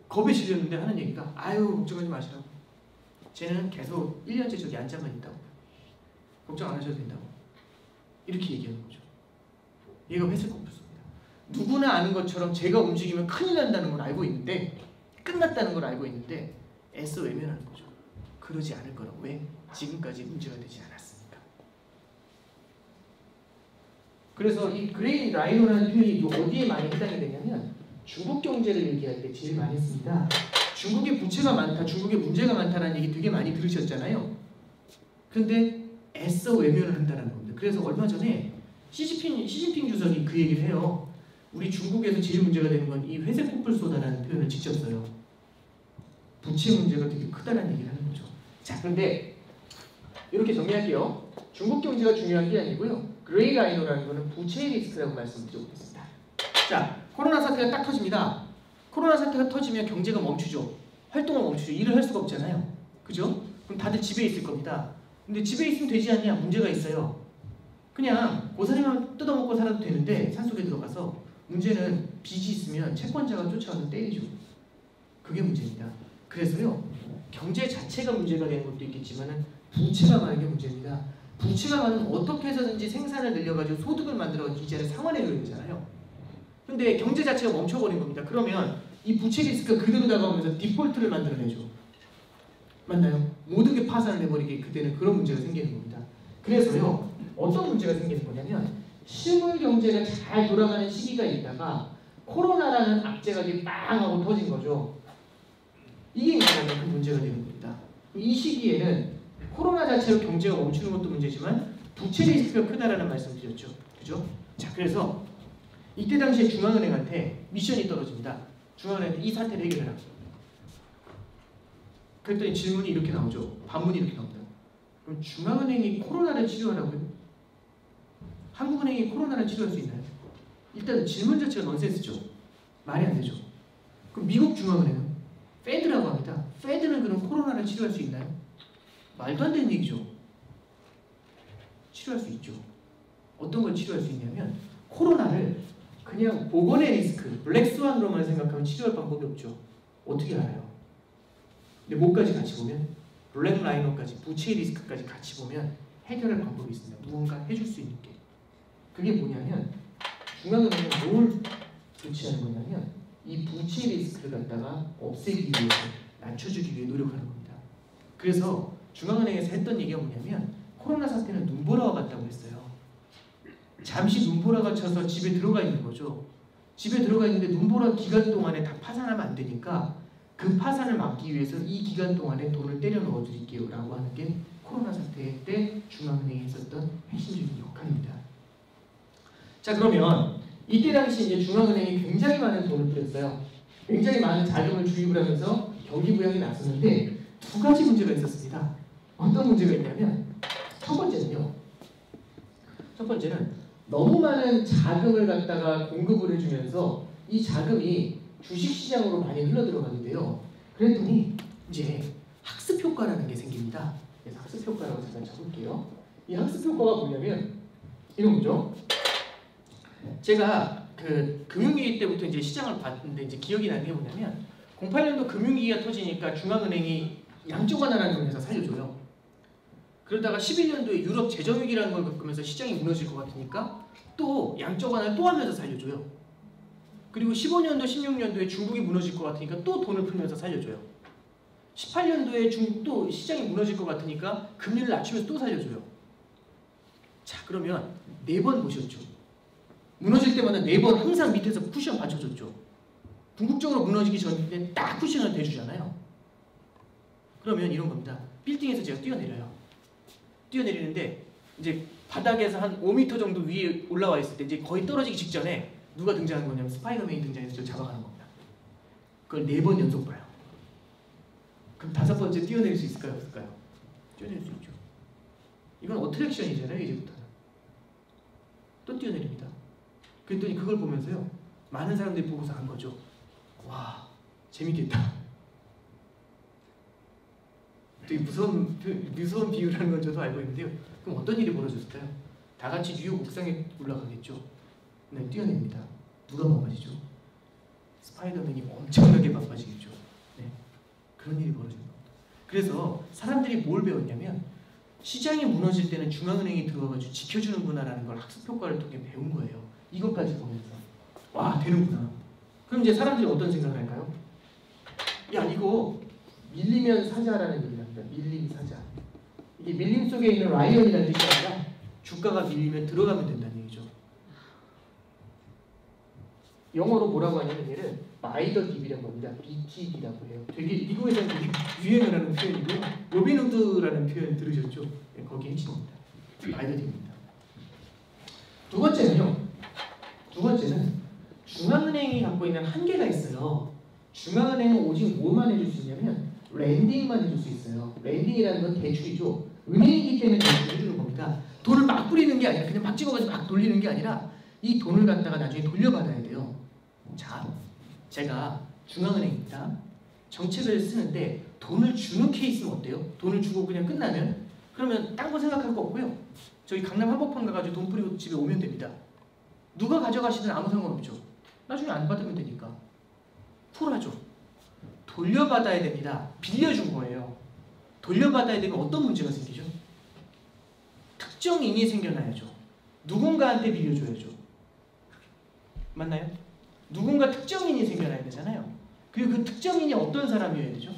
겁에 질렸는데 하는 얘기가 걱정하지 마시라고. 쟤는 계속 1년째 저기 앉아만 있다고. 걱정 안 하셔도 된다고. 이렇게 얘기하는 거죠. 얘가 회색 코뿔소입니다. 누구나 아는 것처럼 제가 움직이면 큰일 난다는 걸 알고 있는데, 끝났다는 걸 알고 있는데 애써 외면하는 거죠. 그러지 않을 거라고. 왜? 지금까지 문제가 되지 않았으니까. 그래서 이 그레이 라이노라는 표현이 어디에 많이 해당이 되냐면 중국 경제를 얘기할 때 제일 많이 씁니다. 중국의 부채가 많다, 중국의 문제가 많다라는 얘기 되게 많이 들으셨잖아요. 그런데 애써 외면을 한다는 겁니다. 그래서 얼마 전에 시진핑 주석이 그 얘기를 해요. 우리 중국에서 제일 문제가 되는 건 이 회색 코뿔소다라는 표현을 직접 써요. 부채 문제가 되게 크다라는 얘기를 하는 거죠. 자, 그런데 이렇게 정리할게요. 중국 경제가 중요한 게 아니고요. 그레이 라이노라는 거는 부채 리스크라고 말씀드려보겠습니다. 자, 코로나 사태가 딱 터집니다. 코로나 사태가 터지면 경제가 멈추죠. 활동을 멈추죠. 일을 할 수가 없잖아요. 그죠? 그럼 다들 집에 있을 겁니다. 근데 집에 있으면 되지 않냐? 문제가 있어요. 그냥 고사리만 뜯어먹고 살아도 되는데 산속에 들어가서, 문제는 빚이 있으면 채권자가 쫓아와서 때리죠. 그게 문제입니다. 그래서요, 경제 자체가 문제가 되는 것도 있겠지만 부채가 많은 게 문제입니다. 부채가 많으면 어떻게 해서든지 생산을 늘려가지고 소득을 만들어가지고 이자를 상환해줘야 되잖아요. 근데 경제 자체가 멈춰버린 겁니다. 그러면 이 부채 리스크가 그대로 다가오면서 디폴트를 만들어내죠. 맞나요? 모든 게 파산을 해버리게 그때는 그런 문제가 생기는 겁니다. 그래서요, 어떤 문제가 생기는 거냐면 실물 경제가 잘 돌아가는 시기가 있다가 코로나라는 악재가 빵 하고 터진 거죠. 이게 가장 큰 문제가 되는 겁니다. 이 시기에는 코로나 자체로 경제가 멈추는 것도 문제지만 부채 리스크가 크다라는 말씀을 드렸죠. 그죠? 자, 그래서 이때 당시에 중앙은행한테 미션이 떨어집니다. 중앙은행한테 이 사태를 해결해라. 그랬더니 질문이 이렇게 나오죠. 반문이 이렇게 나옵니다. 그럼 중앙은행이 코로나를 치료하라고요? 한국은행이 코로나를 치료할 수 있나요? 일단 질문 자체가 넌센스죠. 말이 안 되죠. 그럼 미국 중앙은행은 페드라고 합니다. 페드는 그럼 코로나를 치료할 수 있나요? 말도 안 되는 얘기죠. 치료할 수 있죠. 어떤 걸 치료할 수 있냐면 코로나를 그냥 보건의 리스크, 블랙스완으로만 생각하면 치료할 방법이 없죠. 어떻게 알아요? 근데 뭐까지 같이 보면 블랙 라이너까지, 부채 리스크까지 같이 보면 해결할 방법이 있습니다. 무언가 해줄 수 있는 게. 그게 뭐냐면 중앙은행은 뭘 조치하는 거냐면 이 부채 리스크를 갖다가 없애기 위해서, 낮춰주기 위해 노력하는 겁니다. 그래서 중앙은행에서 했던 얘기가 뭐냐면 코로나 사태는 눈보라와 같다고 했어요. 잠시 눈보라가 쳐서 집에 들어가 있는 거죠. 집에 들어가 있는데 눈보라 기간 동안에 다 파산하면 안 되니까 그 파산을 막기 위해서 이 기간 동안에 돈을 때려 넣어 드릴게요 라고 하는 게 코로나 사태 때 중앙은행이 했었던 핵심적인 역할입니다. 자, 그러면 이때 당시 이제 중앙은행이 굉장히 많은 돈을 들였어요. 굉장히 많은 자금을 주입을 하면서 경기 부양에 나섰는데 두 가지 문제가 있었습니다. 어떤 문제가 있냐면 첫 번째는 너무 많은 자금을 갖다가 공급을 해주면서 이 자금이 주식시장으로 많이 흘러들어가는데요. 그랬더니 이제 학습 효과라는 게 생깁니다. 그래서 학습 효과라고 잠깐 쳐볼게요. 이 학습 효과가 뭐냐면 이런 거죠. 제가 그 금융위기 때부터 이제 시장을 봤는데 이제 기억이 나는 게 뭐냐면 08년도 금융위기가 터지니까 중앙은행이 양적 완화라는 걸 해서 살려줘요. 그러다가 11년도에 유럽 재정위기라는 걸 겪으면서 시장이 무너질 것 같으니까 또 양적 완화를 또 하면서 살려줘요.
그리고 15년도, 16년도에 중국이 무너질 것 같으니까 또 돈을 풀면서 살려줘요. 18년도에 중국도 시장이 무너질 것 같으니까 금리를 낮추면서 또 살려줘요. 자, 그러면 4번 보셨죠? 무너질 때마다 4번 항상 밑에서 쿠션 받쳐줬죠. 궁극적으로 무너지기 전에 딱 쿠션을 대주잖아요. 그러면 이런 겁니다. 빌딩에서 제가 뛰어내려요. 뛰어내리는데 이제 바닥에서 한 5m 정도 위에 올라와 있을 때 이제 거의 떨어지기 직전에 누가 등장한 거냐면 스파이더맨이 등장해서 저 잡아가는 겁니다. 그걸 4번 연속 봐요. 그럼 5번째 뛰어내릴 수 있을까요? 없을까요? 뛰어내릴 수 있죠. 이건 어트랙션이잖아요. 이제부터는. 또 뛰어내립니다. 그랬더니 그걸 보면서요. 많은 사람들이 보고서 한 거죠. 와, 재밌겠다. 되게 무서운 비유라는 건 저도 알고 있는데요. 그럼 어떤 일이 벌어졌을까요? 다 같이 뉴욕 옥상에 올라가겠죠. 네, 뛰어냅니다. 누가 막아지죠? 스파이더맨이 엄청나게 막아지겠죠. 네, 그런 일이 벌어진 겁니다. 그래서 사람들이 뭘 배웠냐면 시장이 무너질 때는 중앙은행이 들어와가지고 지켜주는구나라는 걸 학습 효과를 통해 배운 거예요. 이것까지 보면서 와, 되는구나. 그럼 이제 사람들이 어떤 생각을 할까요? 야, 이거 밀리면 사자라는 얘기를 합니다. 밀림 사자. 이게 밀림 속에 있는 라이언이라는 뜻이 아니라 주가가 밀리면 들어가면 된다는 얘기죠. 영어로 뭐라고 하냐면 얘를 buy the dip이라는 겁니다. BTD라고 해요. 되게 미국에서는 되게 유행을 하는 표현이고요. 로빈후드라는 표현 들으셨죠? 네, 거기에 핵심입니다. buy the dip입니다. 두 번째는 중앙은행이 갖고 있는 한계가 있어요. 중앙은행은 오직 뭐만 해줄 수 있냐면 렌딩만 해줄 수 있어요. 렌딩이라는 건 대출이죠. 은행이기 때문에 대출을 해주는 겁니다. 돈을 막 뿌리는 게 아니라 그냥 막 찍어가지고 막 돌리는 게 아니라 이 돈을 갖다가 나중에 돌려받아야 돼요. 자, 제가 중앙은행입니다. 정책을 쓰는데 돈을 주는 케이스는 어때요? 돈을 주고 그냥 끝나면? 그러면 딴 거 생각할 거 없고요. 저희 강남 한복판 가가지고 돈 뿌리고 집에 오면 됩니다. 누가 가져가시든 아무 상관없죠. 나중에 안 받으면 되니까. 쿨하죠. 돌려받아야 됩니다. 빌려준 거예요. 돌려받아야 되면 어떤 문제가 생기죠? 특정인이 생겨나야죠. 누군가한테 빌려줘야죠. 맞나요? 누군가 특정인이 생겨나야 되잖아요. 그리고 그 특정인이 어떤 사람이어야 되죠?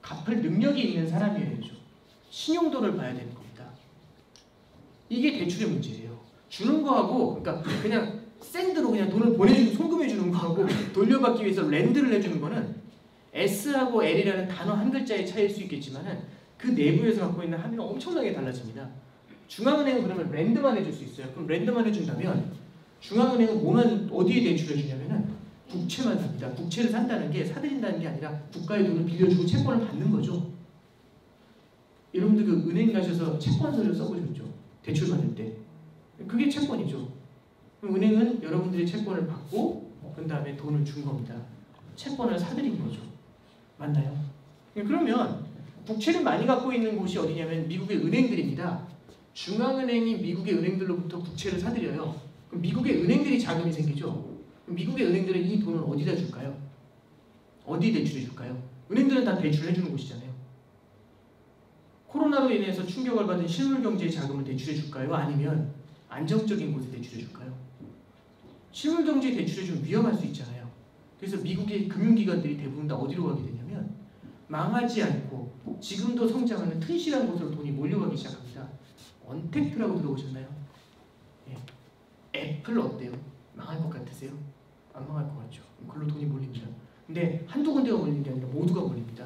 갚을 능력이 있는 사람이어야 되죠. 신용도를 봐야 되는 겁니다. 이게 대출의 문제예요. 주는 거하고, 그러니까 그냥 샌드로 그냥 돈을 보내주고 송금해주는 거하고 돌려받기 위해서 렌드를 해주는 거는 S하고 L이라는 단어 한 글자의 차이일 수 있겠지만은 그 내부에서 갖고 있는 함의가 엄청나게 달라집니다. 중앙은행은 그러면 렌드만 해줄 수 있어요. 그럼 렌드만 해준다면 중앙은행은 뭐만 어디에 대출해 주냐면은 국채만 삽니다. 국채를 산다는 게 사들인다는 게 아니라 국가의 돈을 빌려주고 채권을 받는 거죠. 여러분들 그 은행 가셔서 채권서를 써보셨죠? 대출 받을 때. 그게 채권이죠. 은행은 여러분들이 채권을 받고 그 다음에 돈을 준 겁니다. 채권을 사들인 거죠. 맞나요? 그러면 국채를 많이 갖고 있는 곳이 어디냐면 미국의 은행들입니다. 중앙은행이 미국의 은행들로부터 국채를 사들여요. 그럼 미국의 은행들이 자금이 생기죠. 그럼 미국의 은행들은 이 돈을 어디다 줄까요? 어디 대출해 줄까요? 은행들은 다 대출을 해주는 곳이잖아요. 코로나로 인해서 충격을 받은 실물경제의 자금을 대출해 줄까요? 아니면 안정적인 곳에 대출해 줄까요? 실물경제에 대출해 주면 위험할 수 있잖아요. 그래서 미국의 금융기관들이 대부분 다 어디로 가게 되냐면 망하지 않고 지금도 성장하는 튼실한 곳으로 돈이 몰려가기 시작합니다. 언택트라고 들어보셨나요? 예. 애플 어때요? 망할 것 같으세요? 안 망할 것 같죠? 그걸로 돈이 몰립니다. 근데 한두 군데가 몰리는 게 아니라 모두가 몰립니다.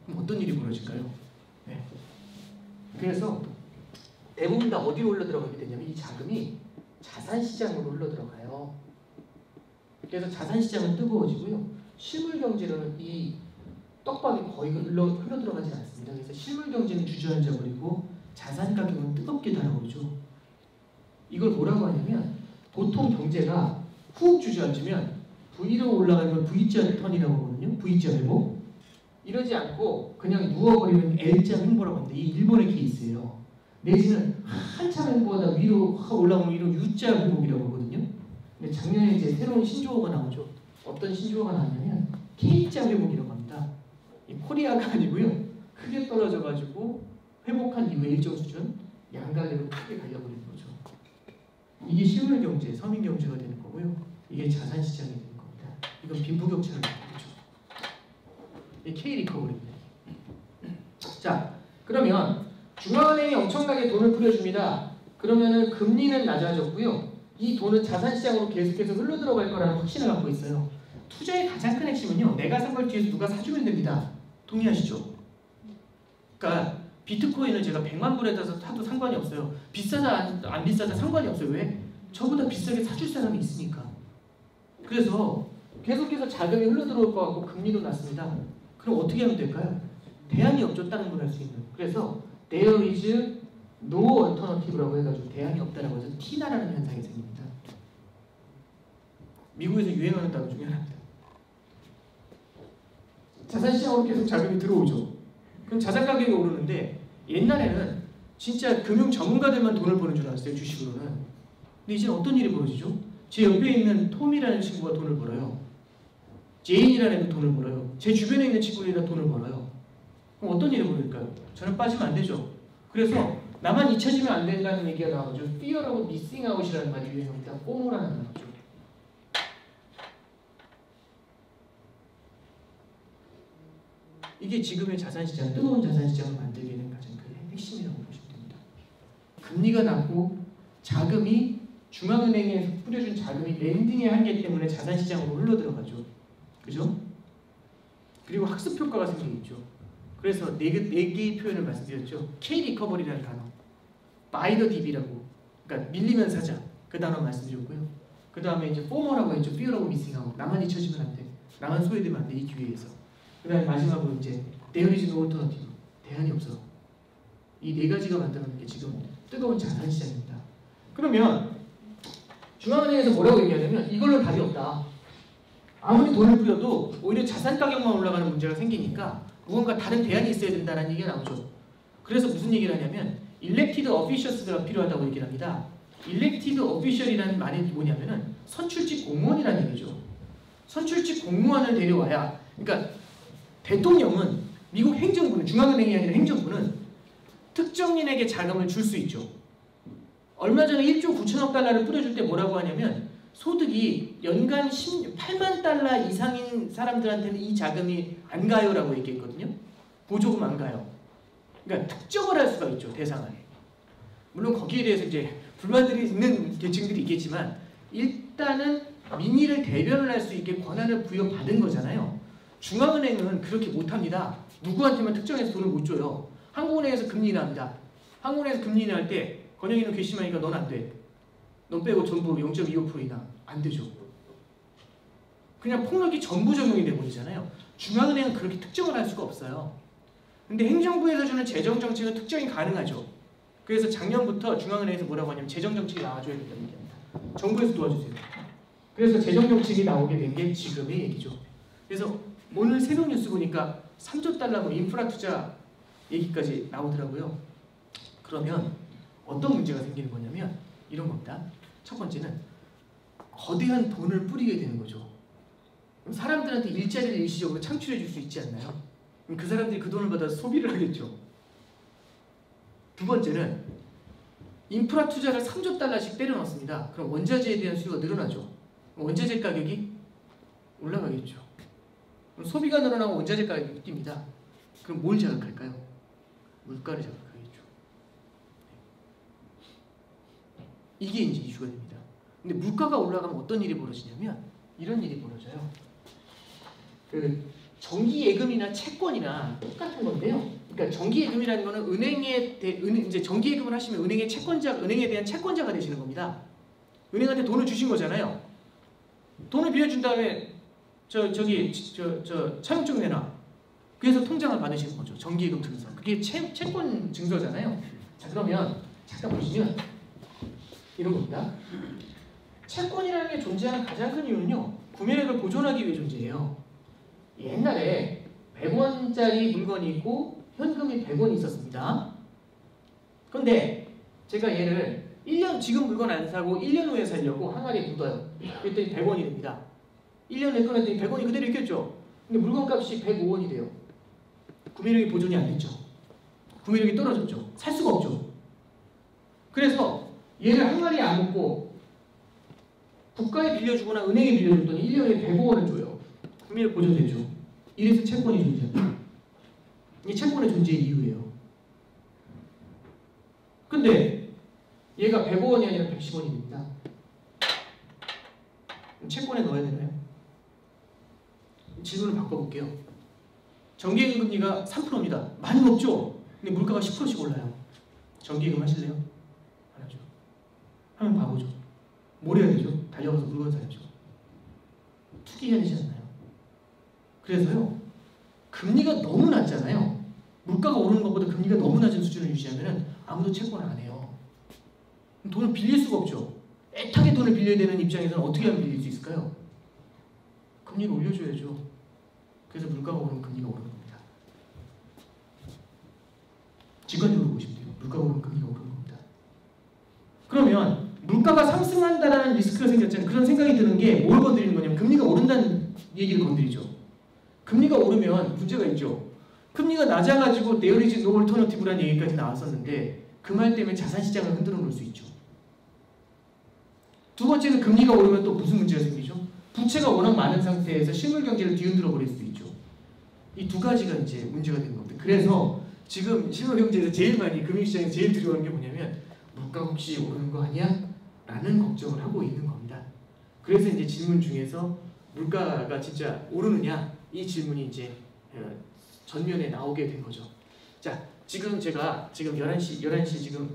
그럼 어떤 일이 벌어질까요? 네. 그래서 대부분 다 어디로 흘러 들어가게 되냐면 이 자금이 자산시장으로 흘러 들어가요. 그래서 자산시장은 뜨거워지고요. 실물경제로는 이 떡밥이 거의 흘러 들어가지 않습니다. 그래서 실물경제는 주저앉아 버리고 자산 가격은 뜨겁게 달아오르죠. 이걸 뭐라고 하냐면 보통 경제가 훅 주저앉으면 V로 올라가는 걸 V자 턴이라고 하거든요. V자 회복. 이러지 않고 그냥 누워버리면 L자 횡보라고 합니다. 이 일본의 케이스예요. 내지는 한참 횡보하다 위로 확 올라오면 이런 U자 회복이라고 하거든요. 근데 작년에 이제 새로운 신조어가 나오죠. 어떤 신조어가 나왔냐면 K자 회복이라고 합니다. 이 코리아가 아니고요. 크게 떨어져가지고 회복한 이후에 일정 수준 양갈래로 크게 갈려버리는 거죠. 이게 실물경제, 서민경제가 되는 거고요. 이게 자산시장이 되는 겁니다. 이건 빈부격차를 거죠. 이 K 리커버리입니다. 자, 그러면 중앙은행이 엄청나게 돈을 뿌려줍니다. 그러면은 금리는 낮아졌고요. 이 돈은 자산시장으로 계속해서 흘러들어갈 거라는 확신을 갖고 있어요. 투자의 가장 큰 핵심은요. 내가 산 걸 뒤에서 누가 사주면 됩니다. 동의하시죠? 그러니까 비트코인을 제가 100만 불에 사도 상관이 없어요. 비싸다 안 비싸다 상관이 없어요. 왜? 저보다 비싸게 사줄 사람이 있으니까. 그래서 계속해서 자금이 흘러들어올 것 같고 금리도 낮습니다. 그럼 어떻게 하면 될까요? 대안이 없죠. 다른 걸 할 수 있는. 그래서 there is no alternative라고 해가지고 대안이 없다라고 해서 T나라는 현상이 생깁니다. 미국에서 유행하는 단어 중에 하나입니다. 자산시장으로 계속 자금이 들어오죠. 그럼 자산 가격이 오르는데 옛날에는 진짜 금융 전문가들만 돈을 버는 줄 알았어요. 주식으로는. 근데 이제는 어떤 일이 벌어지죠? 제 옆에 있는 톰이라는 친구가 돈을 벌어요. 제인이라는 애도 돈을 벌어요. 제 주변에 있는 친구들이 다 돈을 벌어요. 그럼 어떤 일이 벌어질까요? 저는 빠지면 안 되죠. 그래서 나만 잊혀지면 안 된다는 얘기가 나오죠. fear하고 missing out이라는 말이 유행합니다. 포모라는 단어죠. 이게 지금의 자산시장, 뜨거운 자산시장을 만들게 된 가장 큰 핵심이라고 보시면 됩니다. 금리가 낮고 자금이 중앙은행에서 뿌려준 자금이 랜딩의 한계 때문에 자산시장으로 흘러들어가죠. 그죠? 그리고 학습 효과가 생기겠죠. 그래서 네 개의 표현을 말씀드렸죠. K 리커버리라는 단어, buy the dip이라고, 그러니까 밀리면 사자 그 단어 말씀드렸고요. 그 다음에 이제 FOMO라고 했죠. fear하고 missing out. 나만 잊혀지면 안 돼. 나만 소외되면 안 돼. 이 기회에서. 그 다음에 마지막으로 이제 there is no alternative. 대안이 없어. 이 네 가지가 만들어낸 게 지금 뜨거운 자산시장입니다. 그러면 중앙은행에서 뭐라고 얘기하냐면 이걸로 답이 없다. 아무리 돈을 뿌려도 오히려 자산 가격만 올라가는 문제가 생기니까 무언가 다른 대안이 있어야 된다는 얘기가 나오죠. 그래서 무슨 얘기를 하냐면 elected officials가 필요하다고 얘기를 합니다. elected official이라는 말이 뭐냐면은 선출직 공무원이라는 얘기죠. 선출직 공무원을 데려와야, 그러니까 대통령은, 미국 행정부는, 중앙은행이 아니라 행정부는 특정인에게 자금을 줄 수 있죠. 얼마 전에 1조 9천억 달러를 뿌려줄 때 뭐라고 하냐면 소득이 연간 8만 달러 이상인 사람들한테는 이 자금이 안 가요라고 얘기했거든요. 보조금 안 가요. 그러니까 특정을 할 수가 있죠. 대상을. 물론 거기에 대해서 이제 불만들이 있는 계층들이 있겠지만 일단은 민의를 대변을 할 수 있게 권한을 부여받은 거잖아요. 중앙은행은 그렇게 못합니다. 누구한테만 특정해서 돈을 못 줘요. 한국은행에서 금리 인하합니다. 한국은행에서 금리 인하할 때 권영이는 괘씸하니까 넌 안 돼. 넌 빼고 전부 0.25% 인하. 안 되죠. 그냥 폭력이 전부 적용이 돼버리잖아요. 중앙은행은 그렇게 특정을 할 수가 없어요. 근데 행정부에서 주는 재정정책은 특정이 가능하죠. 그래서 작년부터 중앙은행에서 뭐라고 하냐면 재정정책이 나와줘야 된다는 얘기합니다. 정부에서 도와주세요. 그래서 재정정책이 나오게 된 게 지금의 얘기죠. 그래서 오늘 새벽 뉴스 보니까 3조 달러 뭐 인프라 투자 얘기까지 나오더라고요. 그러면 어떤 문제가 생기는 거냐면 이런 겁니다. 첫 번째는 거대한 돈을 뿌리게 되는 거죠. 그럼 사람들한테 일자리를 일시적으로 창출해 줄 수 있지 않나요? 그럼 그 사람들이 그 돈을 받아서 소비를 하겠죠. 두 번째는 인프라 투자를 3조 달러씩 때려 넣습니다. 그럼 원자재에 대한 수요가 늘어나죠. 원자재 가격이 올라가겠죠. 그럼 소비가 늘어나고 원자재 가격이 뜁니다. 그럼 뭘 자극할까요? 물가를 자극하겠죠. 이게 이제 이슈가 됩니다. 근데 물가가 올라가면 어떤 일이 벌어지냐면 이런 일이 벌어져요. 그 정기예금이나 채권이나 똑같은 건데요. 그러니까 정기예금이라는 거는 이제 정기예금을 하시면 은행의 채권자, 은행에 대한 채권자가 되시는 겁니다. 은행한테 돈을 주신 거잖아요. 돈을 빌려준 다음에 차용증 내놔. 그래서 통장을 받으시는 거죠. 정기예금 증서. 그게 채권 증서잖아요. 자, 그러면 잠깐 보시면 이런 겁니다. 채권이라는 게 존재하는 가장 큰 이유는요. 구매력을 보존하기 위해 존재해요. 옛날에 100원짜리 물건이 있고 현금이 100원이 있었습니다. 그런데 제가 얘를 1년, 지금 물건 안 사고 1년 후에 살려고 항아리에 묻어요. 그랬더니 100원이 됩니다. 1년 후에 꺼냈더니 100원이 그대로 있겠죠. 근데 물건 값이 105원이 돼요. 구매력이 보존이 안 됐죠. 구매력이 떨어졌죠. 살 수가 없죠. 그래서 얘를 항아리에 안 묻고 국가에 빌려주거나 은행에 빌려줬더니 1년에 105원을 줘요. 금리가 고정되죠. 이래서 채권이 존재합니다. 이게 채권의 존재의 이유예요. 근데 얘가 105원이 아니라 110원이 됩니다. 채권에 넣어야 되나요? 질문을 바꿔볼게요. 정기예금 금리가 3%입니다. 많이 높죠? 근데 물가가 10%씩 올라요. 정기예금 하실래요? 안 하죠. 하면 바보죠. 뭘 해야 되죠? 달려가서 물건 사야죠. 투기해야 되지 않나요? 그래서요, 금리가 너무 낮잖아요. 물가가 오르는 것보다 금리가 너무 낮은 수준을 유지하면 아무도 채권을 안 해요. 돈을 빌릴 수가 없죠. 애타게 돈을 빌려야 되는 입장에서는 어떻게 하면 빌릴 수 있을까요? 금리를 올려줘야죠. 그래서 물가가 오르면 금리가 오르는 겁니다. 직관적으로 보시면 돼요. 물가가 오르면 금리가 오르는 겁니다. 그러면 물가가 상승한다라는 리스크가 생겼잖아요. 그런 생각이 드는 게 뭘 건드리는 거냐면 금리가 오른다는 얘기를 건드리죠. 금리가 오르면 문제가 있죠. 금리가 낮아가지고 There is no alternative라는 얘기까지 나왔었는데 그 말 때문에 자산시장을 흔들어 놓을 수 있죠. 두 번째는 금리가 오르면 또 무슨 문제가 생기죠? 부채가 워낙 많은 상태에서 실물 경제를 뒤흔들어 버릴 수도 있죠. 이 두 가지가 이제 문제가 되는 겁니다. 그래서 지금 실물 경제에서 제일 많이 금융시장에서 제일 두려워하는 게 뭐냐면 물가 혹시 오르는 거 아니야? 라는 걱정을 하고 있는 겁니다. 그래서 이제 질문 중에서 물가가 진짜 오르느냐? 이 질문이 이제 전면에 나오게 된 거죠. 자, 지금 제가 지금 11시 지금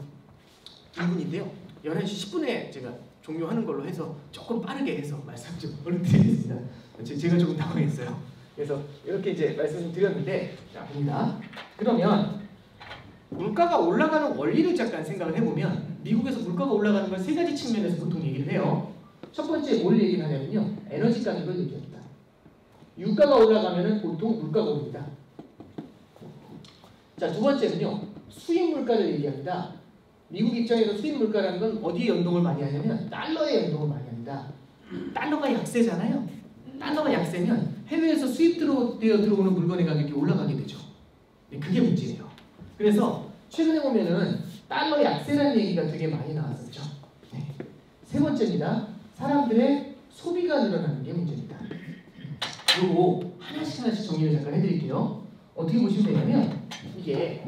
1분인데요. 11시 10분에 제가 종료하는 걸로 해서 조금 빠르게 해서 말씀 좀 얼른 드리겠습니다. 제가 조금 당황했어요. 그래서 이렇게 이제 말씀 좀 드렸는데, 자, 봅니다. 그러면 물가가 올라가는 원리를 잠깐 생각을 해보면 미국에서 물가가 올라가는 건 세 가지 측면에서 보통 얘기를 해요. 첫 번째 뭘 얘기를 하냐면요. 에너지 가격을 얘기합니다. 유가가 올라가면 보통 물가가 오릅니다. 자, 두 번째는요. 수입 물가를 얘기합니다. 미국 입장에서 수입 물가라는 건 어디에 연동을 많이 하냐면 달러에 연동을 많이 합니다. 달러가 약세잖아요. 달러가 약세면 해외에서 수입되어 들어오는 물건의 가격이 올라가게 되죠. 네, 그게 문제예요. 그래서 최근에 보면은 달러 약세라는 얘기가 되게 많이 나왔었죠. 네. 세 번째입니다. 사람들의 소비가 늘어나는 게 문제입니다. 그리고 하나씩 정리를 잠깐 해드릴게요. 어떻게 보시면 되냐면 이게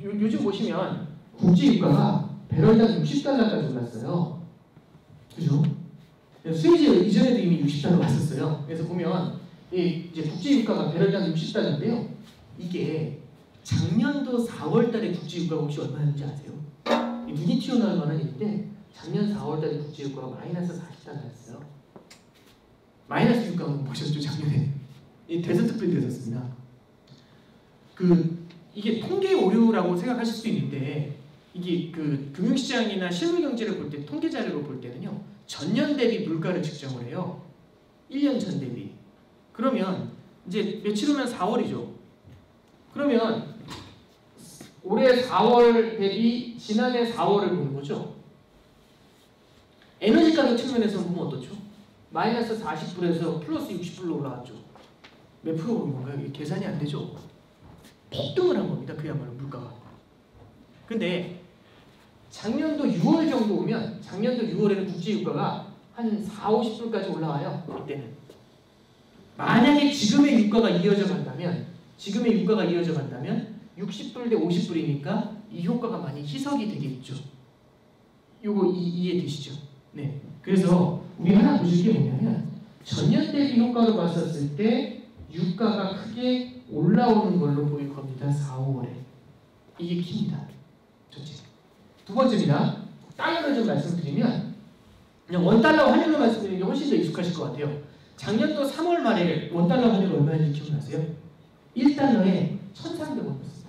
요즘 보시면 국제유가가 배럴당 60달러까지 올랐어요. 그죠? 스위즈 이전에도 이미 60달러 왔었어요. 그래서 보면 이제 국제유가가 배럴당 60달러인데요. 이게 작년도 4월달에 국제유가가 혹시 얼마였는지 아세요? 눈이 튀어나올 만한 일인데 작년 4월달에 국제유가가 마이너스 40달러였어요. 마이너스 유가는 보셨죠? 작년에 이 대서특필 됐었습니다. 이게 통계 오류라고 생각하실 수 있는데 이게 금융시장이나 실물경제를 볼 때 통계 자료로 볼 때는요 전년 대비 물가를 측정을 해요. 1년 전 대비. 그러면 이제 며칠 후면 4월이죠. 그러면 올해 4월 대비 지난해 4월을 보는 거죠. 에너지 가격 측면에서 보면 어떻죠? 마이너스 40불에서 플러스 60불로 올라왔죠. 몇 프로 오른 건가요? 이게 계산이 안 되죠. 폭등을 한 겁니다. 그야말로 물가가. 근데 작년도 6월 정도 오면 작년도 6월에는 국제유가가 한 4, 50불까지 올라와요. 그때는. 만약에 지금의 유가가 이어져 간다면 60불 대 50불이니까 이 효과가 많이 희석이 되겠죠. 요거 이해되시죠? 네. 그래서 우리 하나 보실 게 뭐냐면 전년 대비 효과로 봤었을 때 유가가 크게 올라오는 걸로 보일 겁니다. 4, 5월에. 이게 키입니다. 첫째. 두 번째입니다. 달러를 좀 말씀드리면 그냥 원달러 환율로 말씀드리는 게 훨씬 더 익숙하실 것 같아요. 작년도 3월 말에 원달러 환율 얼마인지 기억나세요? 1달러에 1,300원이었습니다.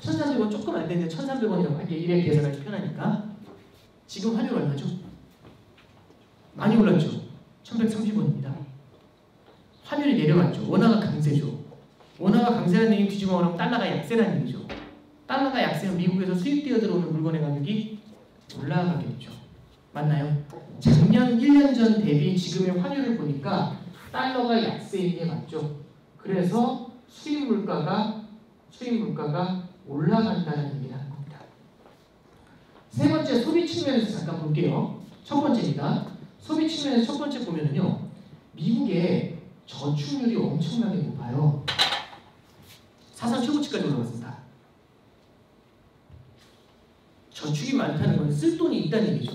1,300원 조금 안 되는데 1,300원이라고 할게요. 이래 계산하기 편하니까. 지금 환율 얼마죠? 많이 올랐죠. 1,130원입니다. 환율이 내려갔죠. 원화가 강세죠. 원화가 강세라는 얘기는 뒤집어 말하면 달러가 약세라는 얘기죠. 달러가 약세면 미국에서 수입되어 들어오는 물건의 가격이 올라가게 되죠. 맞나요? 작년 1년 전 대비 지금의 환율을 보니까 달러가 약세인 게 맞죠. 그래서 수입 물가가 올라간다는 얘기를 하는 겁니다. 세 번째 소비 측면에서 잠깐 볼게요. 첫 번째입니다. 소비 측면에서 첫 번째 보면은요. 미국의 저축률이 엄청나게 높아요. 사상 최고치까지 올라갔습니다. 저축이 많다는 건 쓸 돈이 있다는 얘기죠.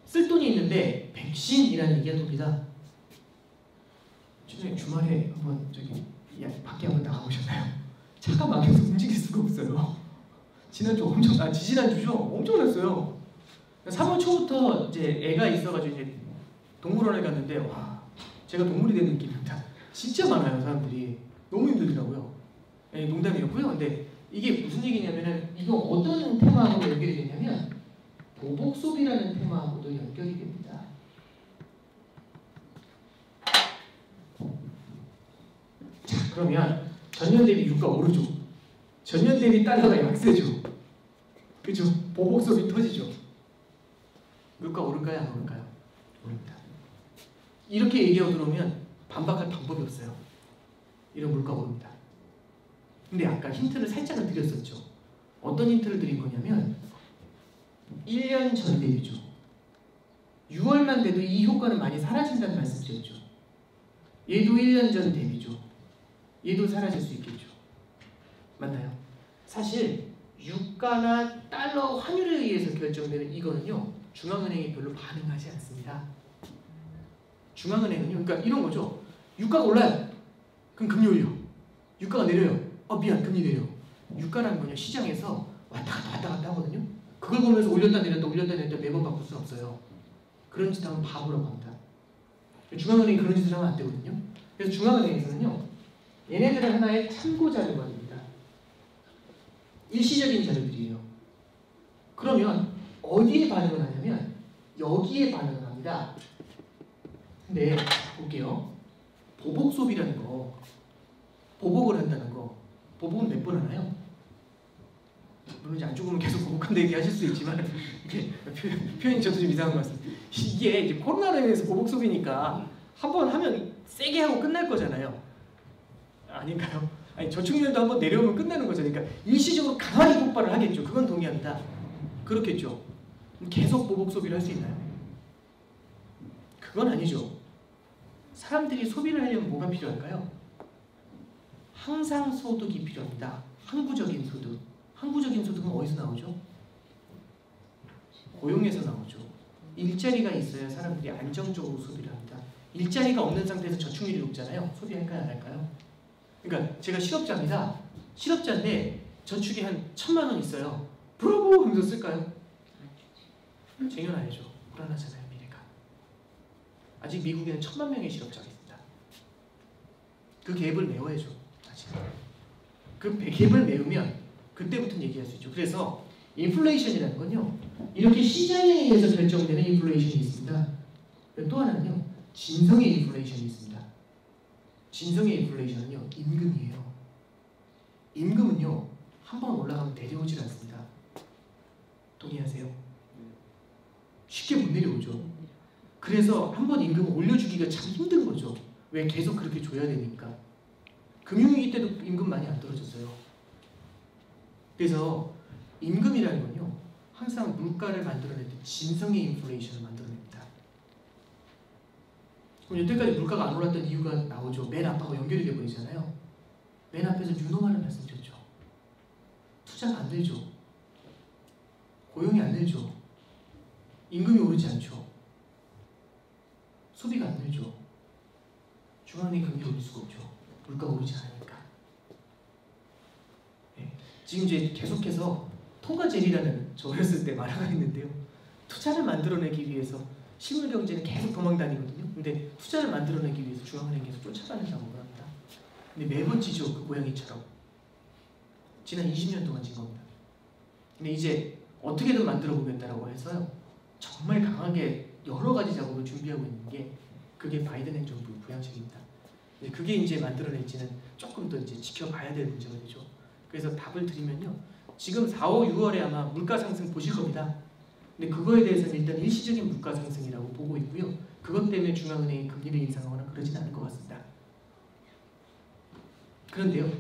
쓸 돈이 있는데 백신이라는 얘기가 돕니다. 주말에 한번 밖에 한번 나가보셨나요? 차가 막혀서 움직일 수가 없어요. 지난주죠? 엄청났어요. 3월 초부터 이제 애가 있어가지고 이제 동물원에 갔는데 와, 제가 동물이 된 느낌입니다. 진짜 많아요, 사람들이. 너무 힘들더라고요. 네, 농담이었고요. 근데 이게 무슨 얘기냐면은 이거 어떤 테마하고 연결이 되냐면 보복 소비라는 테마하고도 연결이 됩니다. 자, 그러면 전년 대비 유가 오르죠. 전년 대비 달러가 약세죠. 그죠? 보복 소비 터지죠. 물가 오를까요? 안 오를까요? 오릅니다. 이렇게 얘기하고 들어오면 반박할 방법이 없어요. 이런 물가 오릅니다. 근데 아까 힌트를 살짝은 드렸었죠. 어떤 힌트를 드린 거냐면 1년 전 대비죠. 6월만 돼도 이 효과는 많이 사라진다는 말씀 드렸죠. 얘도 1년 전 대비죠. 얘도 사라질 수 있겠죠. 맞나요? 사실 유가나 달러 환율에 의해서 결정되는 이거는요, 중앙은행이 별로 반응하지 않습니다. 중앙은행은요, 그러니까 이런 거죠. 유가가 올라요. 그럼 금리 올려. 유가가 내려요. 미안, 금리 내려. 유가라는 건요, 시장에서 왔다 갔다 하거든요. 그걸 보면서 올렸다 내렸다 매번 바꿀 수 없어요. 그런 짓 하면 바보라고 합니다. 중앙은행이 그런 짓을 하면 안 되거든요. 그래서 중앙은행에서는요, 얘네들은 하나의 참고 자료가 됩니다. 일시적인 자료들이에요. 그러면 어디에 반응을 하냐면 여기에 반응을 합니다. 근데 볼게요. 보복 소비라는 거, 보복을 한다는 거, 보복은 몇 번 하나요? 물론 이제 안 죽으면 계속 보복한다 얘기하실 수 있지만 이게 표현이 저도 좀 이상한 것 같습니다. 이게 이제 코로나로 인해서 보복 소비니까 한번 하면 세게 하고 끝날 거잖아요. 아닌가요? 아니, 저축률도 한번 내려오면 끝나는 거잖아요. 그러니까 일시적으로 강하게 폭발을 하겠죠. 그건 동의합니다. 그렇겠죠. 계속 보복 소비를 할 수 있나요? 그건 아니죠. 사람들이 소비를 하려면 뭐가 필요할까요? 항상 소득이 필요합니다. 항구적인 소득. 항구적인 소득은 어디서 나오죠? 고용에서 나오죠. 일자리가 있어야 사람들이 안정적으로 소비를 합니다. 일자리가 없는 상태에서 저축률이 높잖아요. 소비할까요? 안 할까요? 그러니까 제가 실업자입니다. 실업자인데 저축이 한 1,000만 원 있어요. 브라보! 하면서 쓸까요? 쟁여 놔야죠. 불안하잖아요, 미래가. 아직 미국에는 1,000만 명의 실업자가 있습니다. 그 갭을 메워야죠. 아직. 그 갭을 메우면 그때부터는 얘기할 수 있죠. 그래서 인플레이션이라는 건요, 이렇게 시장에 의해서 결정되는 인플레이션이 있습니다. 또 하나는요, 진성의 인플레이션이 있습니다. 진성의 인플레이션은요, 임금이에요. 임금은요, 한번 올라가면 내려오질 않습니다. 동의하세요? 쉽게 못 내려오죠. 그래서 한번 임금을 올려주기가 참 힘든 거죠. 왜? 계속 그렇게 줘야 되니까. 금융위기 때도 임금 많이 안 떨어졌어요. 그래서 임금이라는 건요, 항상 물가를 만들어낼 때 진성의 인플레이션을 만들어냅니다. 그럼 여태까지 물가가 안 올랐던 이유가 나오죠. 맨 앞하고 연결이 되어버리잖아요. 맨 앞에서 유노마를 말씀드렸죠. 투자가 안 되죠. 고용이 안 늘죠. 임금이 오르지 않죠. 소비가 안 늘죠. 중앙은행이 금리 올릴 수가 없죠. 물가가 오르지 않으니까. 네. 지금 이제 계속해서 통과젤이라는, 저 어렸을 때 만화가 있는데요. 투자를 만들어내기 위해서 실물 경제는 계속 도망다니거든요. 근데 투자를 만들어내기 위해서 중앙은행이 계속 쫓아가는 작업을 합니다. 근데 매번 지죠. 그 고양이처럼. 지난 20년 동안 진 겁니다. 근데 이제 어떻게든 만들어 보겠다라고 해서요, 정말 강하게 여러 가지 작업을 준비하고 있는 게, 그게 바이든 행정부의 부양책입니다. 그게 이제 만들어낼지는 조금 더 이제 지켜봐야 될 문제가 되죠. 그래서 답을 드리면요, 지금 4, 5, 6월에 아마 물가 상승 보실 겁니다. 근데 그거에 대해서는 일단 일시적인 물가 상승이라고 보고 있고요. 그것 때문에 중앙은행이 금리를 인상하거나 그러진 않을 것 같습니다. 그런데요,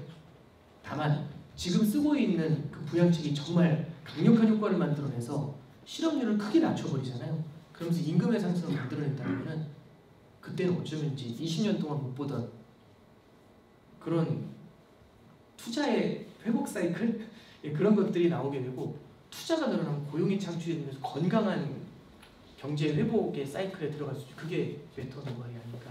다만 지금 쓰고 있는 그 부양책이 정말 강력한 효과를 만들어내서 실업률을 크게 낮춰버리잖아요. 그러면서 임금의 상승을 만들어낸다면 그때는 어쩌면 이제 20년 동안 못 보던 그런 투자의 회복 사이클 예, 그런 것들이 나오게 되고 투자가 늘어나면 고용이 창출이 되면서 건강한 경제 회복의 사이클에 들어갈 수 있죠. 그게 베터 노바이 아닐까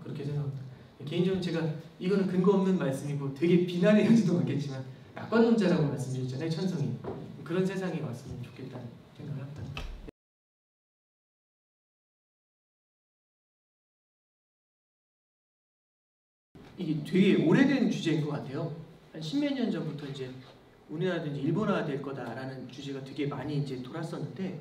그렇게 생각합니다. 개인적으로 제가 이거는 근거 없는 말씀이고 되게 비난의 여지도 많겠지만 낙관론자라고 말씀드렸잖아요. 천성이 그런 세상이 왔으면 좋겠다는 생각을 합니다. 이게 되게 오래된 주제인 것 같아요. 한 십몇 년 전부터 이제 우리나라든지 일본화 될 거다라는 주제가 되게 많이 이제 돌았었는데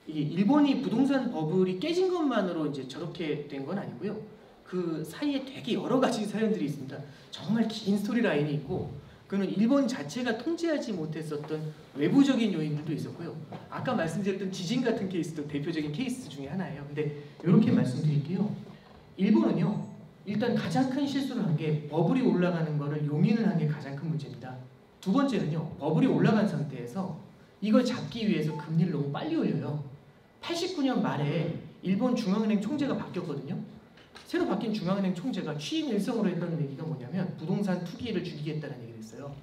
이게 일본이 부동산 버블이 깨진 것만으로 이제 저렇게 된 건 아니고요. 그 사이에 되게 여러 가지 사연들이 있습니다. 정말 긴 스토리 라인이 있고 그는 일본 자체가 통제하지 못했었던 외부적인 요인들도 있었고요. 아까 말씀드렸던 지진 같은 케이스도 대표적인 케이스 중에 하나예요. 근데 이렇게 말씀드릴게요. 일본은요. 일단 가장 큰 실수를 한 게 버블이 올라가는 거를 용인을 한 게 가장 큰 문제입니다. 두 번째는요. 버블이 올라간 상태에서 이걸 잡기 위해서 금리를 너무 빨리 올려요. 89년 말에 일본 중앙은행 총재가 바뀌었거든요. 새로 바뀐 중앙은행 총재가 취임 일성으로 했던 얘기가 뭐냐면 부동산 투기를 죽이겠다는 얘기를 했어요.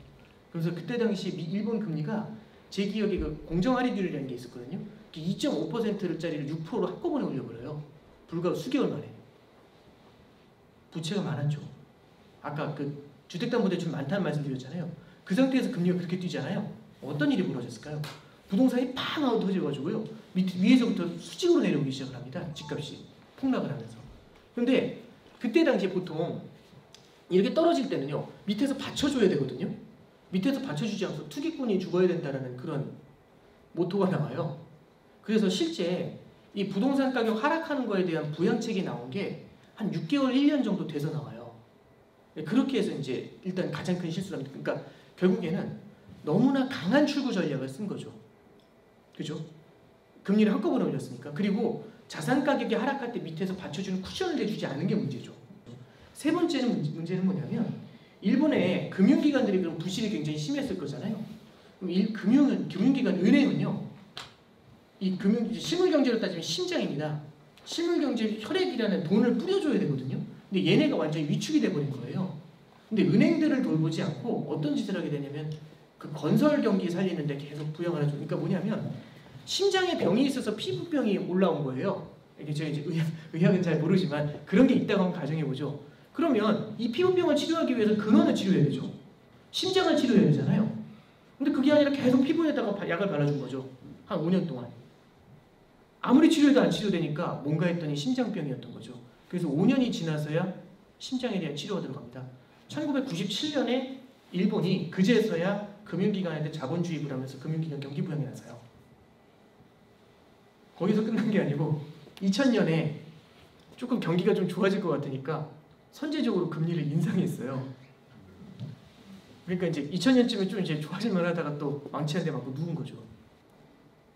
그래서 그때 당시 일본 금리가 제 기억에 그 공정할인율이라는 게 있었거든요. 2.5%짜리를 6%로 한꺼번에 올려버려요. 불과 수개월 만에. 부채가 많았죠. 아까 그 주택담보대출 많다는 말씀 드렸잖아요. 그 상태에서 금리가 그렇게 뛰잖아요. 어떤 일이 벌어졌을까요? 부동산이 팍 하고 터져가지고요. 위에서부터 수직으로 내려오기 시작을 합니다. 집값이 폭락을 하면서. 근데 그때 당시에 보통 이렇게 떨어질 때는요. 밑에서 받쳐줘야 되거든요. 밑에서 받쳐주지 않고 투기꾼이 죽어야 된다는 그런 모토가 나와요. 그래서 실제 이 부동산 가격 하락하는 거에 대한 부양책이 나온 게 한 6개월, 1년 정도 돼서 나와요. 그렇게 해서 이제 일단 가장 큰 실수를 합니다. 그러니까 결국에는 너무나 강한 출구 전략을 쓴 거죠. 그죠? 금리를 한꺼번에 올렸으니까. 그리고 자산 가격이 하락할 때 밑에서 받쳐주는 쿠션을 내주지 않은 게 문제죠. 세 번째는 문제는 뭐냐면 일본의 금융기관들이 그런 부실이 굉장히 심했을 거잖아요. 그럼 금융기관, 은행은요. 이 실물경제로 따지면 심장입니다. 실물경제 혈액이라는 돈을 뿌려줘야 되거든요. 근데 얘네가 완전히 위축이 돼버린 거예요. 근데 은행들을 돌보지 않고 어떤 짓을 하게 되냐면 그 건설 경기 살리는데 계속 부양을 하죠. 그러니까 뭐냐면 심장에 병이 있어서 피부병이 올라온 거예요. 이게 제가 이제 의학은 잘 모르지만 그런 게 있다고 한번 가정해보죠. 그러면 이 피부병을 치료하기 위해서 근원을 치료해야 되죠. 심장을 치료해야 되잖아요. 근데 그게 아니라 계속 피부에다가 약을 발라준 거죠. 한 5년 동안. 아무리 치료해도 안 치료되니까 뭔가 했더니 심장병이었던 거죠. 그래서 5년이 지나서야 심장에 대한 치료가 들어갑니다. 1997년에 일본이 그제서야 금융기관한테 자본주의를 하면서 금융기관 경기 부양에 나서요. 거기서 끝난 게 아니고 2000년에 조금 경기가 좀 좋아질 것 같으니까 선제적으로 금리를 인상했어요. 그러니까 이제 2000년쯤에 좀 이제 좋아질 만하다가 또 망치 한 대 맞고 누운 거죠.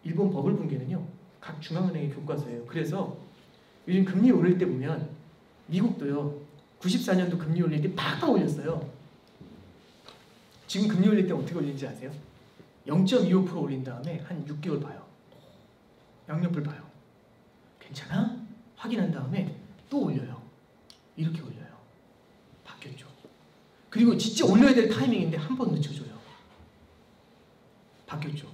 일본 버블 붕괴는요. 각 중앙은행의 교과서예요. 그래서 요즘 금리 오를 때 보면 미국도요. 94년도 금리 올릴 때 팍팍 올렸어요. 지금 금리 올릴 때 어떻게 올리는지 아세요? 0.25% 올린 다음에 한 6개월 봐요. 양옆을 봐요. 괜찮아? 확인한 다음에 또 올려요. 이렇게 올려요. 바뀌었죠. 그리고 진짜 올려야 될 타이밍인데 한 번 늦춰줘요. 바뀌었죠.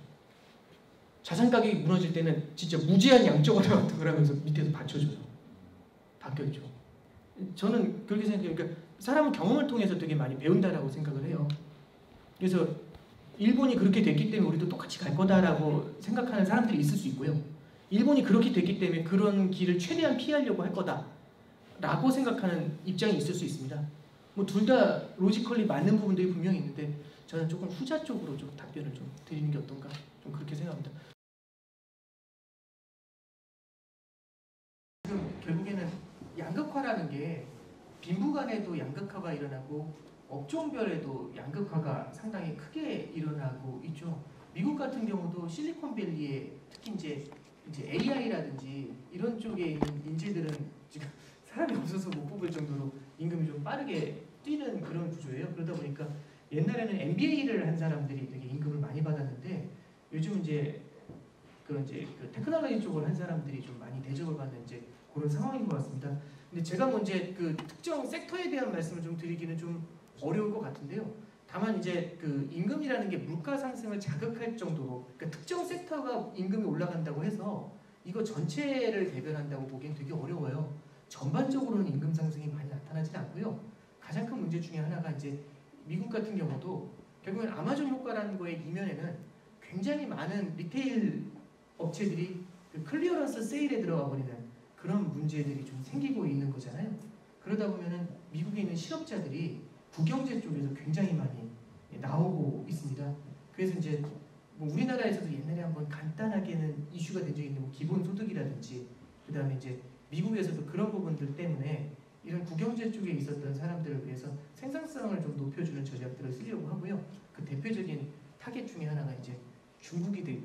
자산 가격이 무너질 때는 진짜 무제한 양적완화 같은 걸 하면서 밑에서 받쳐줘요. 바뀌었죠. 저는 그렇게 생각해요. 그러니까 사람은 경험을 통해서 되게 많이 배운다라고 생각을 해요. 그래서 일본이 그렇게 됐기 때문에 우리도 똑같이 갈 거다라고 생각하는 사람들이 있을 수 있고요. 일본이 그렇게 됐기 때문에 그런 길을 최대한 피하려고 할 거다라고 생각하는 입장이 있을 수 있습니다. 뭐 둘 다 로지컬리 맞는 부분들이 분명히 있는데 저는 조금 후자 쪽으로 좀 답변을 좀 드리는 게 어떤가 좀 그렇게 생각합니다. 지금 결국에는 양극화라는 게 빈부간에도 양극화가 일어나고 업종별에도 양극화가 상당히 크게 일어나고 있죠. 미국 같은 경우도 실리콘밸리에 특히 이제 AI라든지 이런 쪽에 있는 인재들은 지금 사람이 없어서 못 뽑을 정도로 임금이 좀 빠르게 뛰는 그런 구조예요. 그러다 보니까 옛날에는 MBA를 한 사람들이 되게 임금을 많이 받았는데 요즘 이제 그런 이제 그 테크놀로지 쪽을 한 사람들이 좀 많이 대접을 받는 이제 그런 상황인 것 같습니다. 근데 제가 뭐 이제 그 특정 섹터에 대한 말씀을 좀 드리기는 좀 어려울 것 같은데요. 다만 이제 그 임금이라는 게 물가 상승을 자극할 정도로, 그러니까 특정 섹터가 임금이 올라간다고 해서 이거 전체를 대변한다고 보기엔 되게 어려워요. 전반적으로는 임금 상승이 많이 나타나지는 않고요. 가장 큰 문제 중에 하나가 이제 미국 같은 경우도 결국엔 아마존 효과라는 거의 이면에는 굉장히 많은 리테일 업체들이 그 클리어런스 세일에 들어가 버리는 그런 문제들이 좀 생기고 있는 거잖아요. 그러다 보면은 미국에 있는 실업자들이 부경제 쪽에서 굉장히 많이 나오고 있습니다. 그래서 이제 뭐 우리나라에서도 옛날에 한번 간단하게는 이슈가 된 적이 있는 뭐 기본소득이라든지, 그 다음에 이제 미국에서도 그런 부분들 때문에 이런 국영제 쪽에 있었던 사람들을 위해서 생산성을 좀 높여주는 전략들을 쓰려고 하고요. 그 대표적인 타겟 중에 하나가 이제 중국이 되는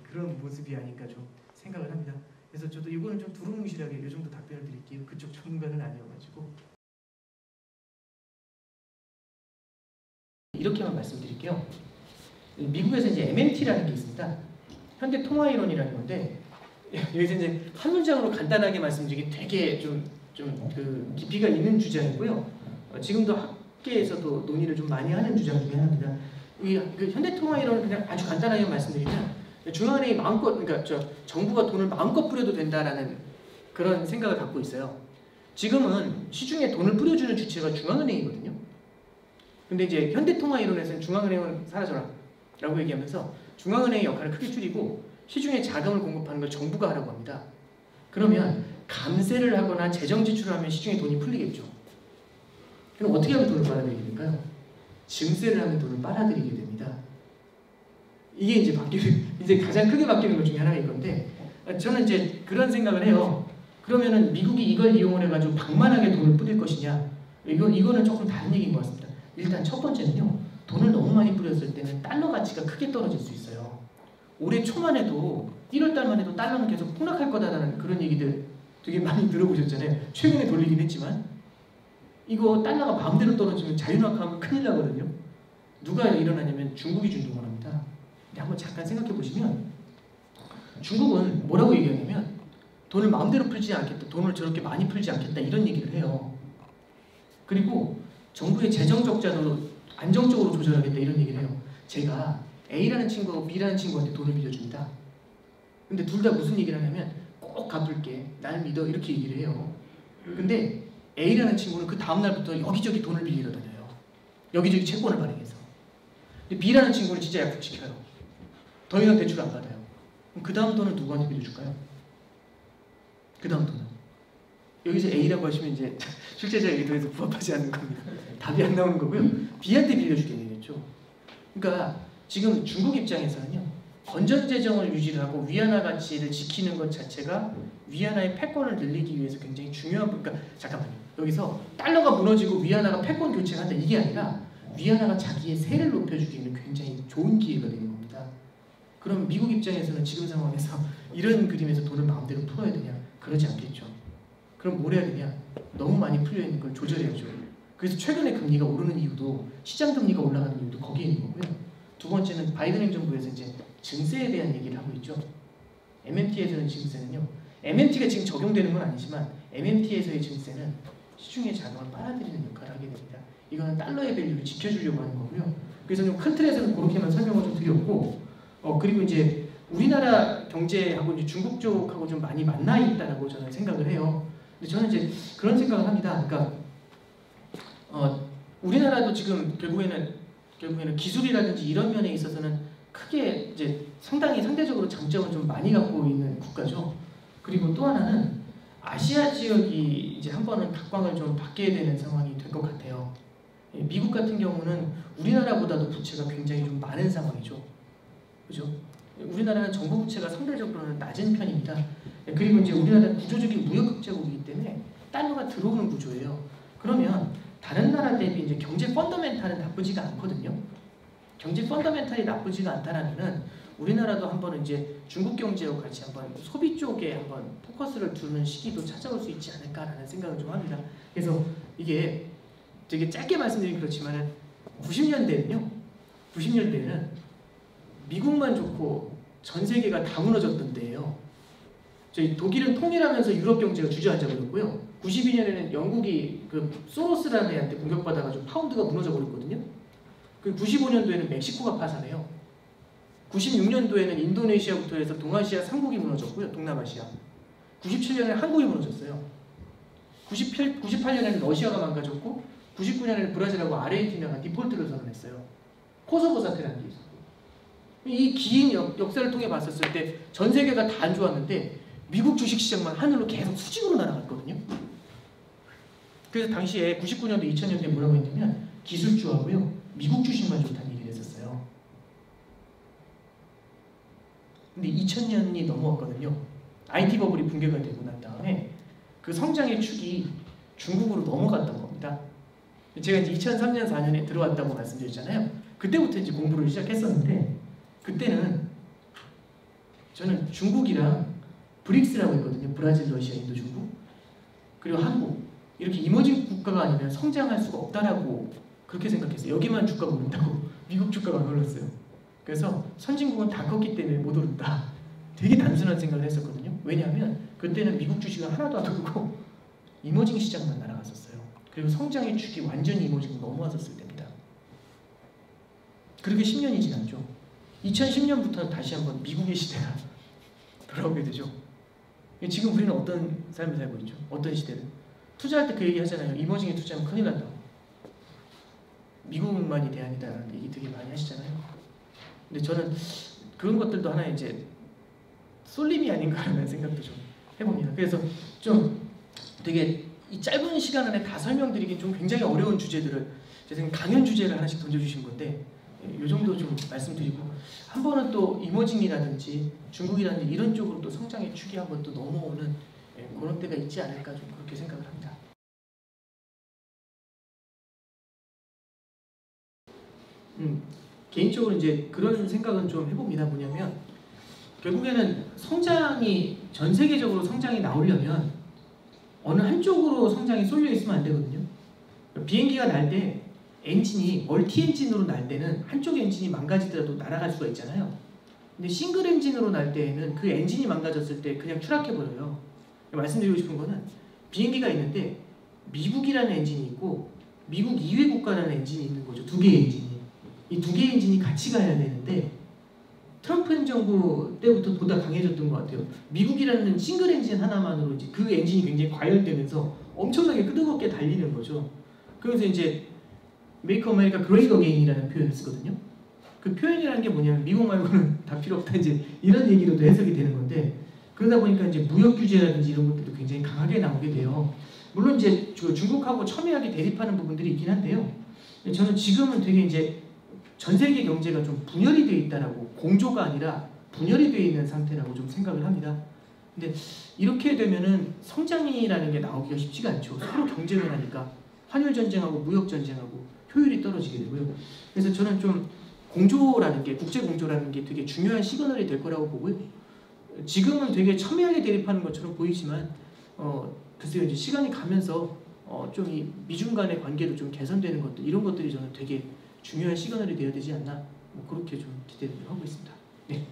그런 모습이 아닐까 좀 생각을 합니다. 그래서 저도 이거는 좀 두루뭉실하게 이 정도 답변을 드릴게요. 그쪽 전문가는 아니어가지고. 이렇게만 말씀드릴게요. 미국에서 이제 MMT라는 게 있습니다. 현대통화이론이라는 건데, 여기서 이제 한 문장으로 간단하게 말씀드리기 되게 좀 그 깊이가 있는 주장이고요. 지금도 학계에서도 논의를 좀 많이 하는 주장 중에 하나입니다. 그 현대통화이론을 그냥 아주 간단하게 말씀드리면, 중앙은행이 마음껏, 그러니까 정부가 돈을 마음껏 뿌려도 된다라는 그런 생각을 갖고 있어요. 지금은 시중에 돈을 뿌려주는 주체가 중앙은행이거든요. 근데 이제 현대통화이론에서는 중앙은행은 사라져라 라고 얘기하면서 중앙은행의 역할을 크게 줄이고 시중에 자금을 공급하는 걸 정부가 하라고 합니다. 그러면 감세를 하거나 재정 지출을 하면 시중에 돈이 풀리겠죠. 그럼 어떻게 하면 돈을 빨아들이게 될까요? 증세를 하면 돈을 빨아들이게 됩니다. 이게 이제 가장 크게 바뀌는 것 중에 하나일 건데, 저는 이제 그런 생각을 해요. 그러면은 미국이 이걸 이용을 해가지고 방만하게 돈을 뿌릴 것이냐? 이거는 조금 다른 얘기인 것 같습니다. 일단 첫 번째는요, 돈을 너무 많이 뿌렸을 때는 달러 가치가 크게 떨어질 수 있어요. 올해 초만 해도 1월 달만 해도 달러는 계속 폭락할 거다라는 그런 얘기들 되게 많이 들어보셨잖아요. 최근에 돌리긴 했지만 이거 달러가 마음대로 떨어지면 자유낙하하면 큰일 나거든요. 누가 일어나냐면 중국이 준 동원 합니다. 근데 한번 잠깐 생각해 보시면 중국은 뭐라고 얘기하냐면 돈을 마음대로 풀지 않겠다, 돈을 저렇게 많이 풀지 않겠다 이런 얘기를 해요. 그리고 정부의 재정 적자도 안정적으로 조절하겠다 이런 얘기를 해요. 제가 A라는 친구하고 B라는 친구한테 돈을 빌려줍니다. 근데 둘 다 무슨 얘기를 하냐면 꼭 갚을게, 날 믿어 이렇게 얘기를 해요. 근데 A라는 친구는 그 다음날부터 여기저기 돈을 빌리러 다녀요. 여기저기 채권을 발행해서. 근데 B라는 친구는 진짜 약속지켜요. 더 이상 대출 안 받아요. 그럼 그 다음 돈은 누구한테 빌려줄까요? 그 다음 돈은? 여기서 A라고 하시면 이제 출제자 의도에서 부합하지 않는 겁니다. 답이 안 나오는 거고요. B한테 빌려주게 되겠죠. 그러니까 지금 중국 입장에서는요, 건전 재정을 유지를 하고 위안화 가치를 지키는 것 자체가 위안화의 패권을 늘리기 위해서 굉장히 중요한, 그러니까 잠깐만요. 여기서 달러가 무너지고 위안화가 패권 교체를 한다 이게 아니라 위안화가 자기의 세를 높여주기에는 굉장히 좋은 기회가 되는 겁니다. 그럼 미국 입장에서는 지금 상황에서 이런 그림에서 돈을 마음대로 풀어야 되냐? 그러지 않겠죠. 그럼 뭘 해야 되냐? 너무 많이 풀려있는 걸 조절해야죠. 그래서 최근에 금리가 오르는 이유도, 시장 금리가 올라가는 이유도 거기에 있는 거고요. 두 번째는 바이든 행정부에서 이제 증세에 대한 얘기를 하고 있죠. MMT에서는 증세는요, MMT가 지금 적용되는 건 아니지만 MMT에서의 증세는 시중의 자금을 빨아들이는 역할을 하게 됩니다. 이거는 달러의 밸류를 지켜주려고 하는 거고요. 그래서 좀 큰 틀에서는 그렇게만 설명을 좀 드렸고, 그리고 이제 우리나라 경제하고 이제 중국 쪽하고 좀 많이 만나 있다라고 저는 생각을 해요. 근데 저는 이제 그런 생각을 합니다. 그러니까 우리나라도 지금 결국에는 기술이라든지 이런 면에 있어서는 크게 이제 상당히 상대적으로 장점을 좀 많이 갖고 있는 국가죠. 그리고 또 하나는 아시아 지역이 이제 한 번은 각광을 좀 받게 되는 상황이 될 것 같아요. 미국 같은 경우는 우리나라보다도 부채가 굉장히 좀 많은 상황이죠. 그죠? 우리나라는 정부 부채가 상대적으로는 낮은 편입니다. 그리고 이제 우리나라는 구조적인 무역국제국이기 때문에 달러가 들어오는 구조예요. 그러면 다른 나라 대비 이제 경제 펀더멘탈은 나쁘지가 않거든요. 경제 펀더멘탈이 나쁘지가 않다라면은 우리나라도 한번 이제 중국 경제와 같이 한번 소비 쪽에 한번 포커스를 두는 시기도 찾아올 수 있지 않을까라는 생각을 좀 합니다. 그래서 이게 되게 짧게 말씀드리긴 그렇지만은 90년대에는 미국만 좋고 전 세계가 다 무너졌던 때예요. 저희 독일은 통일하면서 유럽 경제가 주저앉아 버렸고요. 92년에는 영국이 그 소로스라는 애한테 공격받아가지고 파운드가 무너져 버렸거든요. 그 95년도에는 멕시코가 파산해요. 96년도에는 인도네시아부터 해서 동아시아 3국이 무너졌고요. 동남아시아. 97년에 한국이 무너졌어요. 98년에는 러시아가 망가졌고 99년에는 브라질하고 아르헨티나가 디폴트를 선언했어요. 코소보 사태라는 게 있어요. 이 긴 역사를 통해 봤었을 때 전 세계가 다 안 좋았는데 미국 주식시장만 하늘로 계속 수직으로 날아갔거든요. 그래서 당시에 99년도 2000년대에 뭐라고 했냐면 기술주하고요 미국 주식만 좋다는 얘기를 했었어요. 근데 2000년이 넘어왔거든요. IT 버블이 붕괴가 되고 난 다음에 그 성장의 축이 중국으로 넘어갔던 겁니다. 제가 이제 2003년 4년에 들어왔다고 말씀드렸잖아요. 그때부터 이제 공부를 시작했었는데 그때는 저는 중국이랑 브릭스라고 했거든요. 브라질, 러시아, 인도, 중국 그리고 한국 이렇게 이머징 국가가 아니면 성장할 수가 없다라고 그렇게 생각했어요. 여기만 주가가 오른다고 미국 주가가 안 올랐어요. 그래서 선진국은 다 컸기 때문에 못 오른다. 되게 단순한 생각을 했었거든요. 왜냐하면 그때는 미국 주식은 하나도 안 오르고 이머징 시장만 날아갔었어요. 그리고 성장의 축이 완전히 이머징으로 넘어왔었을 때입니다. 그렇게 10년이 지났죠. 2010년부터는 다시 한번 미국의 시대가 돌아오게 되죠. 지금 우리는 어떤 삶을 살고 있죠? 어떤 시대를? 투자할 때 그 얘기 하잖아요. 이머징에 투자하면 큰일 난다고. 미국만이 대안이다라는 얘기 되게 많이 하시잖아요. 근데 저는 그런 것들도 하나의 이제 쏠림이 아닌가라는 생각도 좀 해봅니다. 그래서 좀 되게 이 짧은 시간 안에 다 설명드리기 좀 굉장히 어려운 주제들을 제 생각에 강연 주제를 하나씩 던져주신 건데 이 정도 좀 말씀드리고 한 번은 또 이머징이라든지 중국이라든지 이런 쪽으로 또 성장의 축이 한번 또 넘어오는 그런 때가 있지 않을까 좀 그렇게 생각을 합니다. 개인적으로 이제 그런 생각은 좀 해봅니다. 뭐냐면 결국에는 성장이 전 세계적으로 성장이 나오려면 어느 한쪽으로 성장이 쏠려 있으면 안 되거든요. 비행기가 날 때 엔진이 멀티 엔진으로 날 때는 한쪽 엔진이 망가지더라도 날아갈 수가 있잖아요. 근데 싱글 엔진으로 날 때에는 그 엔진이 망가졌을 때 그냥 추락해버려요. 말씀드리고 싶은 거는 비행기가 있는데 미국이라는 엔진이 있고 미국 이외 국가라는 엔진이 있는 거죠. 두 개의 엔진이. 이 두 개의 엔진이 같이 가야 되는데 트럼프 행정부 때부터 보다 강해졌던 것 같아요. 미국이라는 싱글 엔진 하나만으로 이제 그 엔진이 굉장히 과열되면서 엄청나게 끄덕없게 달리는 거죠. 그래서 이제 Make America Great Again이라는 표현을 쓰거든요. 그 표현이라는 게 뭐냐면 미국 말고는 다 필요 없다 이제 이런 얘기로도 해석이 되는 건데 그러다 보니까 이제 무역 규제라든지 이런 것들도 굉장히 강하게 나오게 돼요. 물론 이제 중국하고 첨예하게 대립하는 부분들이 있긴 한데요. 저는 지금은 되게 이제 전 세계 경제가 좀 분열이 되어 있다라고 공조가 아니라 분열이 되어 있는 상태라고 좀 생각을 합니다. 근데 이렇게 되면은 성장이라는 게 나오기가 쉽지가 않죠. 서로 경쟁을 하니까 환율 전쟁하고 무역 전쟁하고 효율이 떨어지게 되고요. 그래서 저는 좀 공조라는 게 국제 공조라는 게 되게 중요한 시그널이 될 거라고 보고요. 지금은 되게 첨예하게 대립하는 것처럼 보이지만 글쎄요 이제 시간이 가면서 좀 이 미중 간의 관계도 좀 개선되는 것들 이런 것들이 저는 되게 중요한 시그널이 되어야 되지 않나 뭐 그렇게 좀 기대를 하고 있습니다. 네.